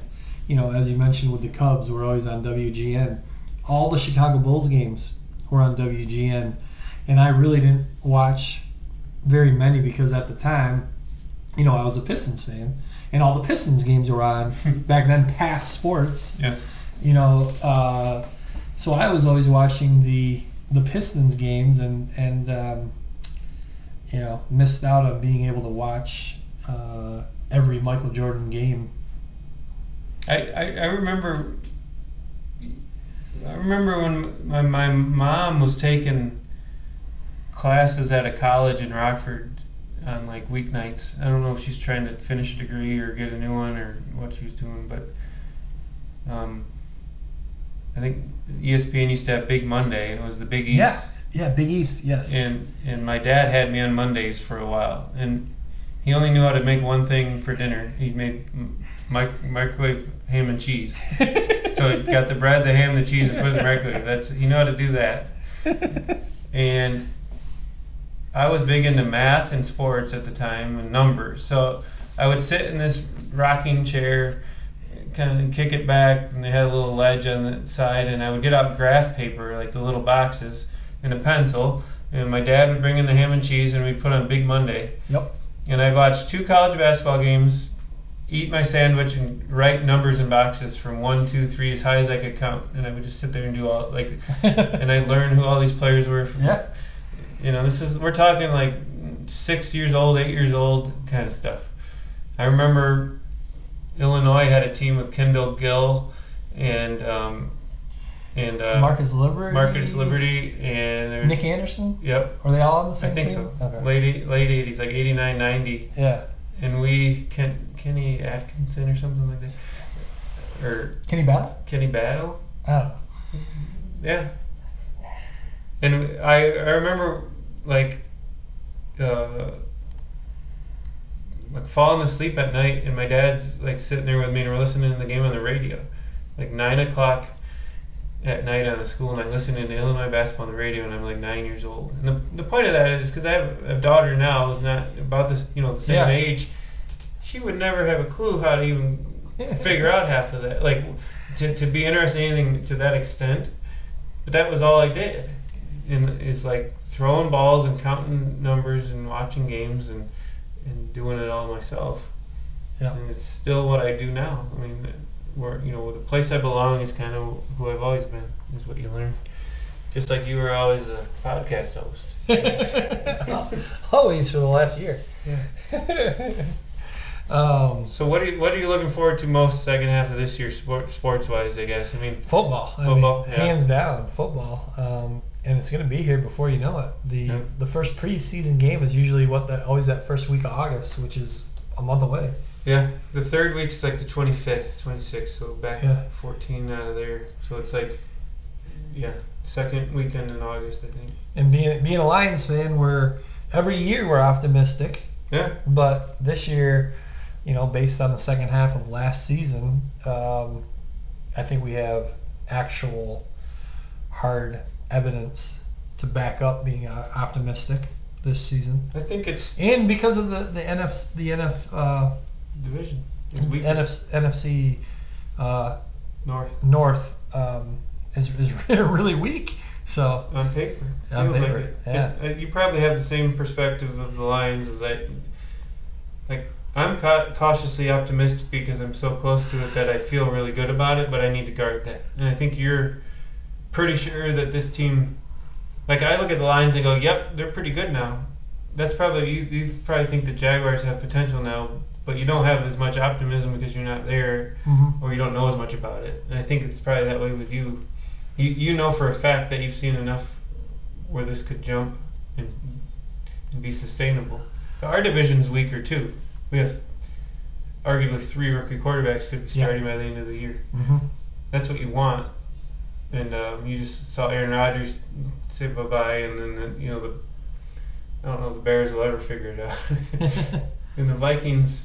Speaker 3: as you mentioned with the Cubs, we're always on WGN. All the Chicago Bulls games were on WGN. And I really didn't watch very many because at the time, I was a Pistons fan, and all the Pistons games were on back then, past sports.
Speaker 2: Yeah.
Speaker 3: So I was always watching the Pistons games and missed out on being able to watch every Michael Jordan game.
Speaker 2: I remember when my mom was taking classes at a college in Rockford on weeknights. I don't know if she's trying to finish a degree or get a new one or what she was doing, but I think ESPN used to have Big Monday, and it was the Big East.
Speaker 3: Yeah, Big East, yes.
Speaker 2: And my dad had me on Mondays for a while, and he only knew how to make one thing for dinner. He made microwave ham and cheese. So he got the bread, the ham, the cheese, and put it in the microwave. He knew how to do that. And I was big into math and sports at the time and numbers. So I would sit in this rocking chair, kind of kick it back, and they had a little ledge on the side, and I would get out graph paper, the little boxes, and a pencil, and my dad would bring in the ham and cheese, and we'd put on Big Monday.
Speaker 3: Yep.
Speaker 2: And I'd watch 2 college basketball games, eat my sandwich, and write numbers in boxes from 1, 2, 3 as high as I could count, and I would just sit there and do all and I learned who all these players were. We're talking 6 years old, 8 years old kind of stuff. I remember Illinois had a team with Kendall Gill and
Speaker 3: Marcus
Speaker 2: Liberty and
Speaker 3: Nick Anderson.
Speaker 2: Yep.
Speaker 3: Are they all on the same team?
Speaker 2: I think so.
Speaker 3: Okay.
Speaker 2: Late 80s, 89, 90.
Speaker 3: Yeah.
Speaker 2: And Kenny Atkinson or something like that, or
Speaker 3: Kenny Battle.
Speaker 2: Kenny Battle.
Speaker 3: I don't know.
Speaker 2: Yeah. And I remember like falling asleep at night, and my dad's like sitting there with me, and we're listening to the game on the radio, like 9 o'clock at night on a school night, listening to Illinois basketball on the radio, and I'm like 9 years old. And the point of that is because I have a daughter now who's not about this, the same age. She would never have a clue how to even figure out half of that, like to be interested in anything to that extent. But that was all I did, and it's like throwing balls and counting numbers and watching games and doing it all myself.
Speaker 3: Yeah.
Speaker 2: And it's still what I do now. I mean, the place I belong is kind of who I've always been, is what you learn. Just like you were always a podcast host.
Speaker 3: Always for the last year.
Speaker 2: Yeah. So what are you looking forward to most second half of this year, sports wise? I guess. I mean,
Speaker 3: football. Hands down, football. And it's going to be here before you know it. The first preseason game is usually always that first week of August, which is a month away.
Speaker 2: Yeah, the third week is like the 25th, 26th, so back 14 out of there. So it's like, second weekend in August, I think. And
Speaker 3: being a Lions fan, every year we're optimistic.
Speaker 2: Yeah.
Speaker 3: But this year, based on the second half of last season, I think we have actual hard evidence to back up being optimistic this season.
Speaker 2: I think it's
Speaker 3: because of the NFC
Speaker 2: division.
Speaker 3: NFC
Speaker 2: North
Speaker 3: is really weak. So
Speaker 2: on paper,
Speaker 3: feels
Speaker 2: like it.
Speaker 3: Yeah.
Speaker 2: You probably have the same perspective of the Lions as I'm cautiously optimistic because I'm so close to it that I feel really good about it, but I need to guard that. And I think you're pretty sure that this team, like I look at the Lions and go, yep, they're pretty good now. That's probably, you probably think the Jaguars have potential now, but you don't have as much optimism because you're not there, or you don't know as much about it. And I think it's probably that way with you. You know for a fact that you've seen enough where this could jump and be sustainable. But our division's weaker too. We have arguably 3 rookie quarterbacks could be starting by the end of the year.
Speaker 3: Mm-hmm.
Speaker 2: That's what you want. And you just saw Aaron Rodgers say bye-bye, and then I don't know if the Bears will ever figure it out. And the Vikings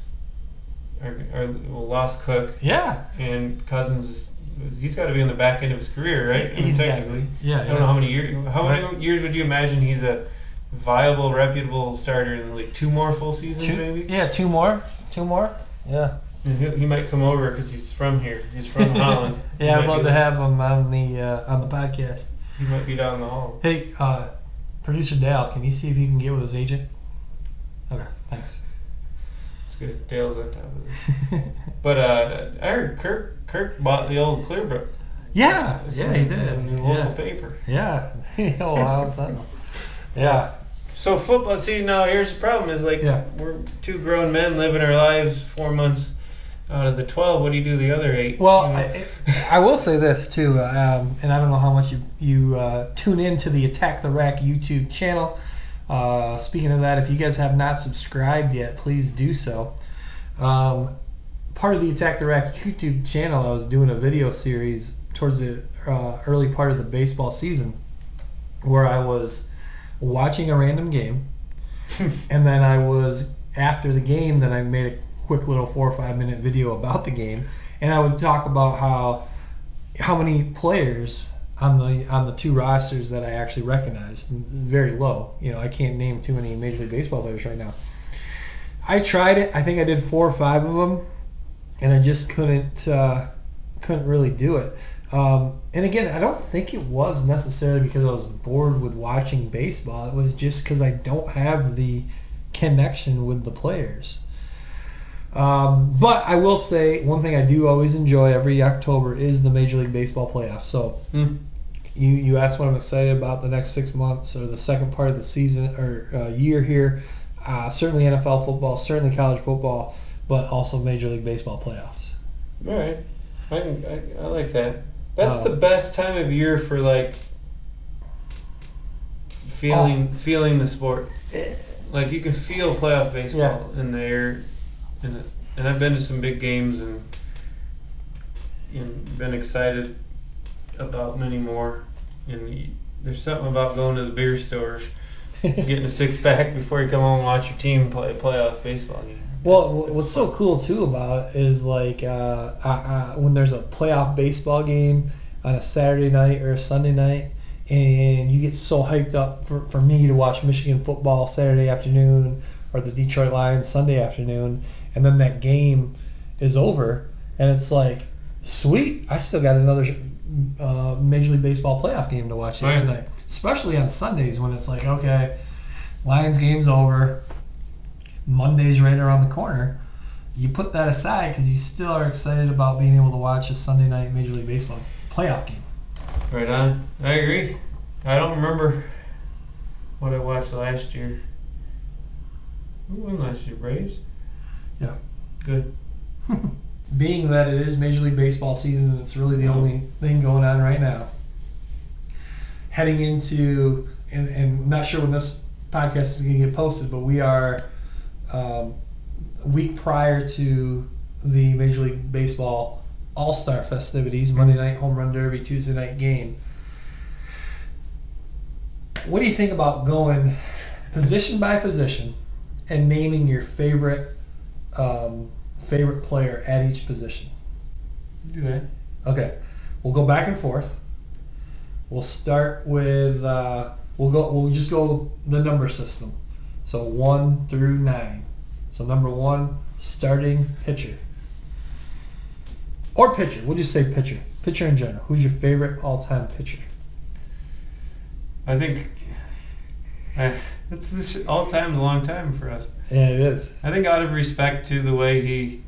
Speaker 2: lost Cook.
Speaker 3: Yeah.
Speaker 2: And Cousins he's got to be on the back end of his career, right? Technically.
Speaker 3: Yeah.
Speaker 2: I don't know how many years. How many years would you imagine he's a viable, reputable starter in like 2 more full seasons, maybe?
Speaker 3: Yeah, 2 more. 2 more. Yeah.
Speaker 2: And he might come over because he's from here. He's from Holland.
Speaker 3: Yeah, I'd love to have him on the podcast.
Speaker 2: He might be down the hall.
Speaker 3: Hey, producer Dale, can you see if you can get with his agent? Okay, thanks.
Speaker 2: It's good. Dale's on top of it. But I heard Kirk bought the old Clearbrook.
Speaker 3: Yeah, he did.
Speaker 2: The local paper.
Speaker 3: Yeah. Ohio Sentinel. Yeah.
Speaker 2: So football. See, now here's the problem: is we're 2 grown men living our lives 4 months out of the 12. What do you do the other 8?
Speaker 3: Well, I will say this too, and I don't know how much you tune into the Attack the Rack YouTube channel. Speaking of that, if you guys have not subscribed yet, please do so. Part of the Attack the Rack YouTube channel, I was doing a video series towards the early part of the baseball season where I was watching a random game, and then I was, after the game, then I made a quick little 4 or 5 minute video about the game, and I would talk about how many players on the 2 rosters that I actually recognized. Very low. I can't name too many Major League Baseball players right now. I tried it. I think I did 4 or 5 of them, and I just couldn't really do it. And again, I don't think it was necessarily because I was bored with watching baseball. It was just because I don't have the connection with the players. But I will say one thing I do always enjoy every October is the Major League Baseball playoffs. So you asked what I'm excited about the next 6 months or the second part of the season or year here. Certainly NFL football, certainly college football, but also Major League Baseball playoffs.
Speaker 2: All right. I like that. That's the best time of year for feeling the sport. Like you can feel playoff baseball in the air, and I've been to some big games and been excited about many more. And there's something about going to the beer store, getting a six-pack before you come home and watch your team play a playoff baseball game.
Speaker 3: Well, what's so cool too about it is like when there's a playoff baseball game on a Saturday night or a Sunday night, and you get so hyped up for me to watch Michigan football Saturday afternoon or the Detroit Lions Sunday afternoon, and then that game is over, and it's like, sweet, I still got another Major League Baseball playoff game to watch here tonight. Especially on Sundays when it's like, okay, Lions game's over, Monday's right around the corner. You put that aside because you still are excited about being able to watch a Sunday night Major League Baseball playoff game.
Speaker 2: Right on. I agree. I don't remember what I watched last year. Who won last year? Braves?
Speaker 3: Yeah.
Speaker 2: Good.
Speaker 3: Being that it is Major League Baseball season and it's really the only thing going on right now, heading into, and I'm not sure when this podcast is going to get posted, but we are a week prior to the Major League Baseball All-Star festivities, Monday night home run derby, Tuesday night game. What do you think about going position by position and naming your favorite player at each position?
Speaker 2: Do that.
Speaker 3: Okay, we'll go back and forth. We'll start with we'll just go the number system. So 1 through 9. So number 1, starting pitcher. Or pitcher. We'll just say pitcher. Pitcher in general. Who's your favorite all-time pitcher?
Speaker 2: I think this all time's a long time for us.
Speaker 3: Yeah, it is.
Speaker 2: I think out of respect to the way he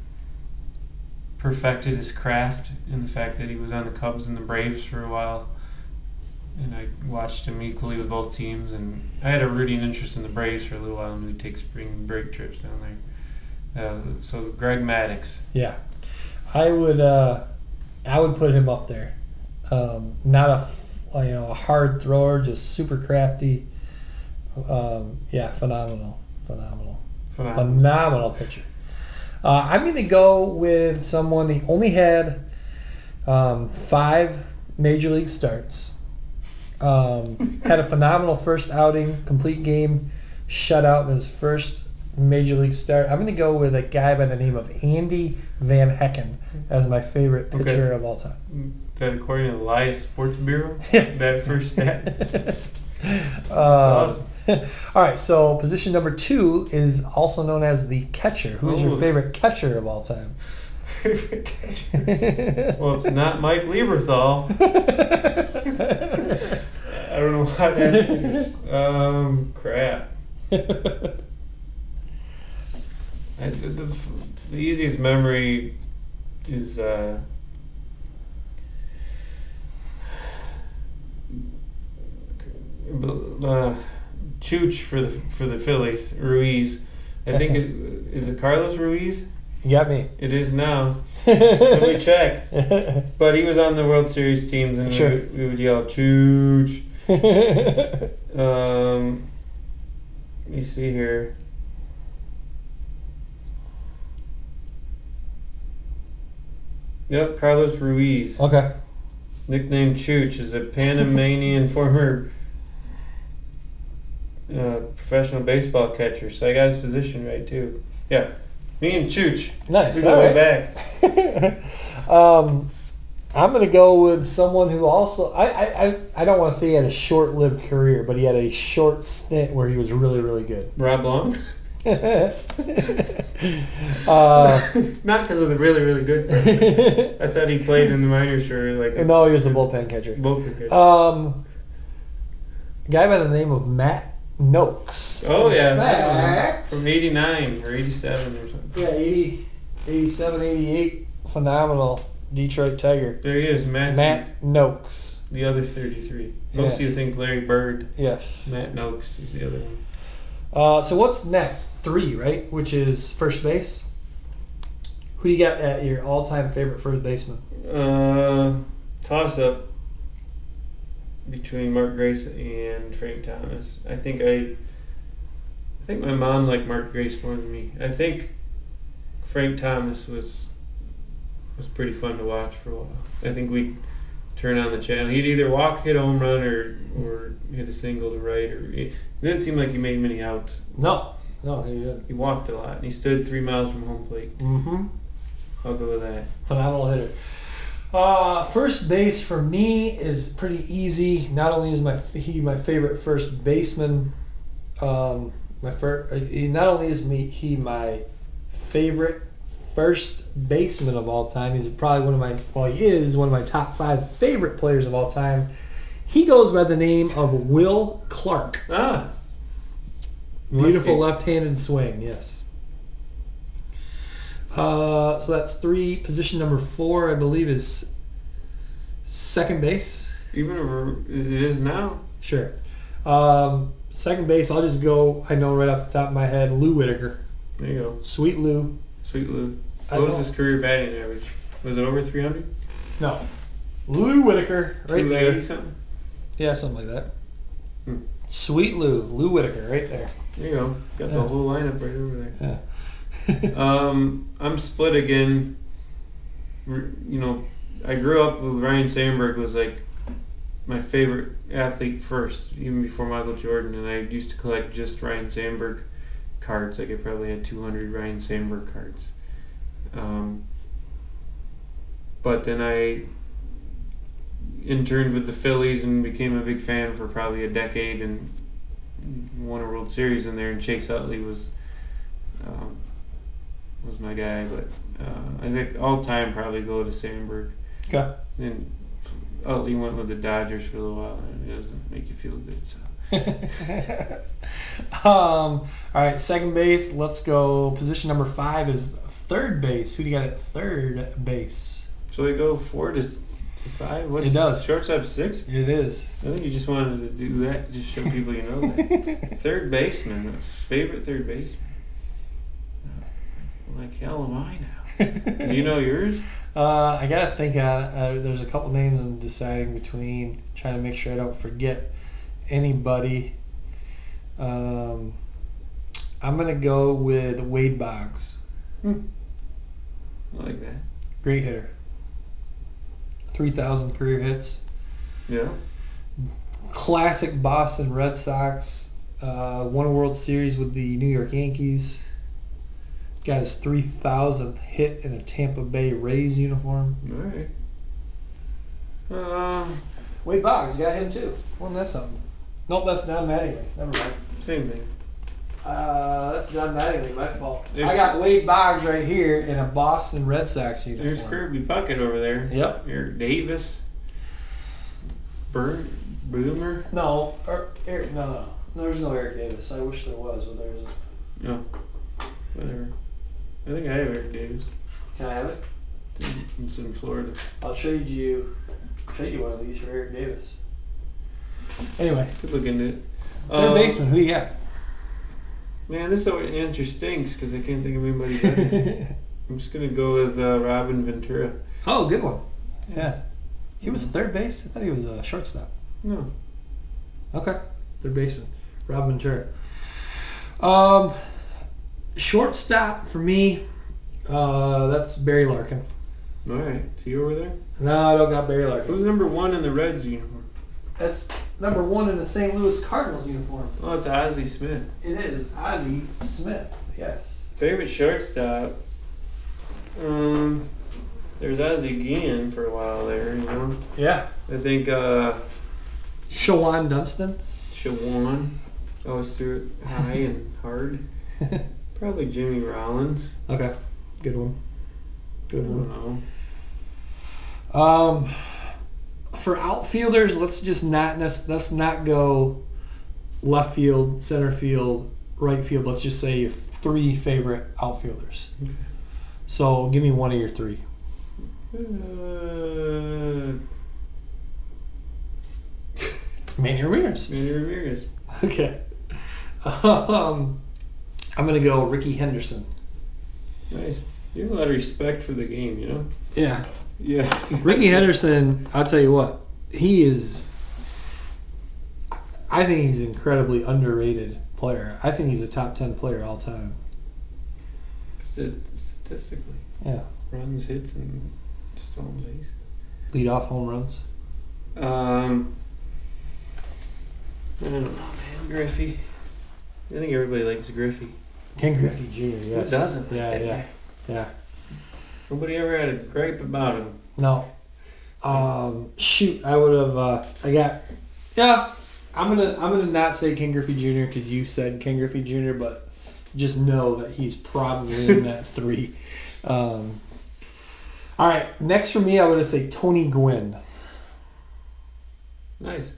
Speaker 2: perfected his craft and the fact that he was on the Cubs and the Braves for a while, and I watched him equally with both teams, and I had a rooting interest in the Braves for a little while, and we'd take spring break trips down there. So Greg Maddux.
Speaker 3: Yeah, I would put him up there. Not a hard thrower, just super crafty. Phenomenal pitcher. I'm going to go with someone. He only had 5 major league starts. Had a phenomenal first outing, complete game shutout in his first major league start. I'm going to go with a guy by the name of Andy Van Hecken as my favorite pitcher of all time.
Speaker 2: That according to the Live Sports Bureau?
Speaker 3: Yeah.
Speaker 2: That first stat? That's
Speaker 3: awesome. All right, so position number 2 is also known as the catcher. Who is your favorite catcher of all time?
Speaker 2: Favorite catcher? Well, it's not Mike Lieberthal. I don't know why that is. Crap. The easiest memory is Chooch for the Phillies, Ruiz. I think is it Carlos Ruiz?
Speaker 3: You got me.
Speaker 2: It is now. Let me check. But he was on the World Series teams, and
Speaker 3: sure.
Speaker 2: we would yell Chooch. Let me see here. Yep, Carlos Ruiz.
Speaker 3: Okay.
Speaker 2: Nicknamed Chooch, is a Panamanian former professional baseball catcher. So I got his position right too. Yeah, me and Chooch.
Speaker 3: Nice.
Speaker 2: We go way back.
Speaker 3: I'm going to go with someone who also I don't want to say he had a short-lived career, but he had a short stint where he was really, really good.
Speaker 2: Rob Long? Not because of the really, really good part. I thought he played in the minors for
Speaker 3: No, he was a bullpen catcher. A guy by the name of Matt Noakes.
Speaker 2: Oh, yeah. From 89 or 87 or something.
Speaker 3: Yeah, 87, 88. Phenomenal Detroit Tiger.
Speaker 2: There he is,
Speaker 3: Matt Noakes.
Speaker 2: The other 33. Most of you think Larry Bird.
Speaker 3: Yes.
Speaker 2: Matt Noakes is the other one.
Speaker 3: So what's next? 3, right? Which is first base. Who do you got at your all-time favorite first baseman?
Speaker 2: Toss-up between Mark Grace and Frank Thomas. I think my mom liked Mark Grace more than me. I think Frank Thomas was pretty fun to watch for a while. I think we turn on the channel. He'd either walk, hit a home run, or hit a single to right. It didn't seem like he made many outs.
Speaker 3: No, he didn't.
Speaker 2: He walked a lot, and he stood 3 miles from home plate.
Speaker 3: Mm-hmm.
Speaker 2: I'll go with that.
Speaker 3: Phenomenal hitter. First base for me is pretty easy. Not only is he my favorite first baseman, not only is he my favorite first baseman of all time. He's probably he is one of my top 5 favorite players of all time. He goes by the name of Will Clark.
Speaker 2: Ah.
Speaker 3: Beautiful left-handed swing, yes. So that's 3. Position number 4, I believe, is second base.
Speaker 2: Even it is now.
Speaker 3: Sure. Second base, I'll just go. I know right off the top of my head, Lou Whitaker.
Speaker 2: There you go.
Speaker 3: Sweet Lou.
Speaker 2: Sweet Lou. What was his career batting average? Was it over 300?
Speaker 3: No. Lou Whitaker, right there.
Speaker 2: 280 something?
Speaker 3: Yeah, something like that. Sweet Lou Whitaker, right there.
Speaker 2: There you go. Got the whole lineup right over there.
Speaker 3: Yeah.
Speaker 2: I'm split again. I grew up with Ryan Sandberg was like my favorite athlete first, even before Michael Jordan, and I used to collect just Ryan Sandberg cards. Like I probably had 200 Ryan Sandberg cards. But then I interned with the Phillies and became a big fan for probably a decade and won a World Series in there, and Chase Utley was my guy, but I think all time probably go to Sandberg.
Speaker 3: Okay.
Speaker 2: Then Utley went with the Dodgers for a little while, and it doesn't make you feel good. So.
Speaker 3: All right, second base. Let's go. Position number 5 is third base. Who do you got at third base?
Speaker 2: So we go 4 to 5.
Speaker 3: It does.
Speaker 2: Shortstop 6.
Speaker 3: It is.
Speaker 2: I think you just wanted to do that, just show people you know that. Third baseman, favorite third baseman. Like hell am I now? Do you know yours?
Speaker 3: I gotta think. There's a couple names I'm deciding between, trying to make sure I don't forget anybody. I'm gonna go with Wade Boggs.
Speaker 2: I like that.
Speaker 3: Great hitter. 3,000 career hits.
Speaker 2: Yeah.
Speaker 3: Classic Boston Red Sox. Won a World Series with the New York Yankees. Got his 3,000th hit in a Tampa Bay Rays uniform.
Speaker 2: All right.
Speaker 3: Wade Boggs, got him too. Wasn't that something? Nope, that's Don Mattingly. Never mind.
Speaker 2: Same thing.
Speaker 3: That's Don Mattingly, my fault. I got Wade Boggs right here in a Boston Red Sox uniform.
Speaker 2: There's Kirby Puckett over there.
Speaker 3: Yep.
Speaker 2: Eric Davis. Boomer.
Speaker 3: No, Eric. No. There's no Eric Davis. I wish there was, but there isn't.
Speaker 2: No. Whatever. I think I have Eric Davis.
Speaker 3: Can I have it?
Speaker 2: It's in Florida.
Speaker 3: I'll trade you one of these for Eric Davis. Anyway.
Speaker 2: Could look into it.
Speaker 3: Third baseman, who do you got?
Speaker 2: Man, this answer stinks because I can't think of anybody better. I'm just going to go with Robin Ventura.
Speaker 3: Oh, good one. Yeah. He was third base? I thought he was a shortstop.
Speaker 2: No.
Speaker 3: Okay. Third baseman. Robin Ventura. Shortstop for me, that's Barry Larkin.
Speaker 2: All right. Is he over there?
Speaker 3: No, I don't got Barry Larkin.
Speaker 2: Who's number 1 in the Reds uniform?
Speaker 3: That's number 1 in the St. Louis Cardinals uniform.
Speaker 2: Oh, it's Ozzie Smith.
Speaker 3: It is Ozzie Smith. Yes.
Speaker 2: Favorite shortstop? There's Ozzie Guillen for a while there, you know?
Speaker 3: Yeah.
Speaker 2: I think
Speaker 3: Shawan Dunston.
Speaker 2: Shawan always threw it high and hard. Probably Jimmy Rollins.
Speaker 3: Okay. Good one.
Speaker 2: I don't
Speaker 3: know. For outfielders, let's not go left field, center field, right field. Let's just say your 3 favorite outfielders.
Speaker 2: Okay.
Speaker 3: So give me one of your 3. Manny Ramirez. Okay. I'm gonna go Ricky Henderson.
Speaker 2: Nice. You have a lot of respect for the game, you know?
Speaker 3: Yeah.
Speaker 2: Yeah.
Speaker 3: Ricky Henderson, I'll tell you what, I think he's an incredibly underrated player. I think he's a top 10 player all time.
Speaker 2: Statistically.
Speaker 3: Yeah.
Speaker 2: Runs, hits, and stolen base.
Speaker 3: Lead off home runs.
Speaker 2: I don't know, man. Griffey. I think everybody likes Griffey.
Speaker 3: Ken Griffey Jr. Yes.
Speaker 2: Who doesn't?
Speaker 3: Yeah.
Speaker 2: Nobody ever had a gripe about him.
Speaker 3: No. Shoot, I would have. I'm gonna not say Ken Griffey Jr. because you said Ken Griffey Jr. But just know that he's probably in that 3. All right, next for me, I would say Tony Gwynn.
Speaker 2: Nice.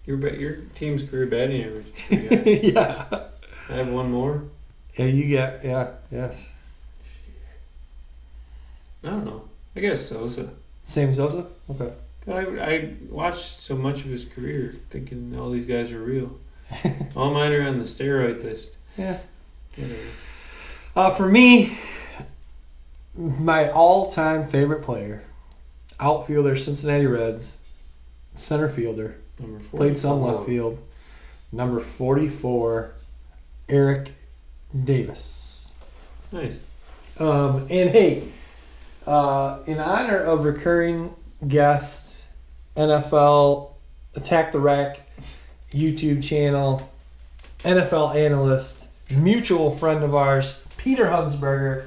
Speaker 2: Your team's career batting average is pretty high.
Speaker 3: Yeah.
Speaker 2: I have one more.
Speaker 3: Yeah, you got. Yeah. Yes.
Speaker 2: I don't know. I guess Sosa.
Speaker 3: Same Sosa. Okay.
Speaker 2: I watched so much of his career thinking all these guys are real. All mine are on the steroid list.
Speaker 3: Yeah.
Speaker 2: Whatever.
Speaker 3: For me, my all-time favorite player, outfielder, Cincinnati Reds, center fielder,
Speaker 2: Number 44.
Speaker 3: played some left field, number 44, Eric Davis.
Speaker 2: Nice.
Speaker 3: And hey, in honor of recurring guest, NFL Attack the Rack YouTube channel, NFL analyst, mutual friend of ours, Peter Hunsberger,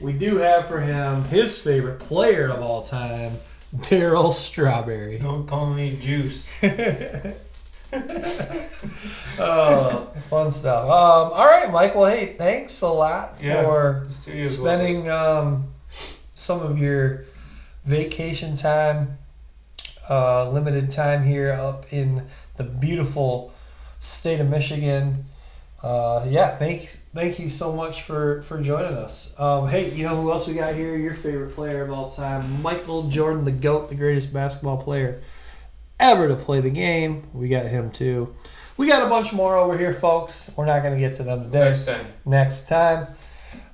Speaker 3: we do have for him his favorite player of all time, Darryl Strawberry.
Speaker 2: Don't call me Juice.
Speaker 3: Oh, fun stuff. All right, Mike. Well, hey, thanks a lot for spending some of your vacation time, limited time here up in the beautiful state of Michigan. Thank you so much for joining us. Hey, you know who else we got here? Your favorite player of all time, Michael Jordan, the GOAT, the greatest basketball player ever to play the game. We got him too. We got a bunch more over here, folks. We're not going to get to them today. Next time.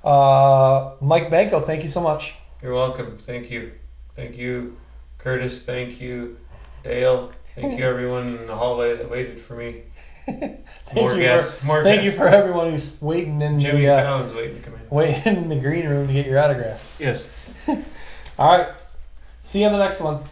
Speaker 3: Mike Benko, thank you so much.
Speaker 2: You're welcome. Thank you. Thank you, Curtis. Thank you, Dale. Thank you, everyone in the hallway that waited for me.
Speaker 3: Thank you for everyone who's waiting in
Speaker 2: Jimmy Fallon's waiting to come in.
Speaker 3: Waiting in the green room to get your autograph.
Speaker 2: Yes.
Speaker 3: All right. See you on the next one.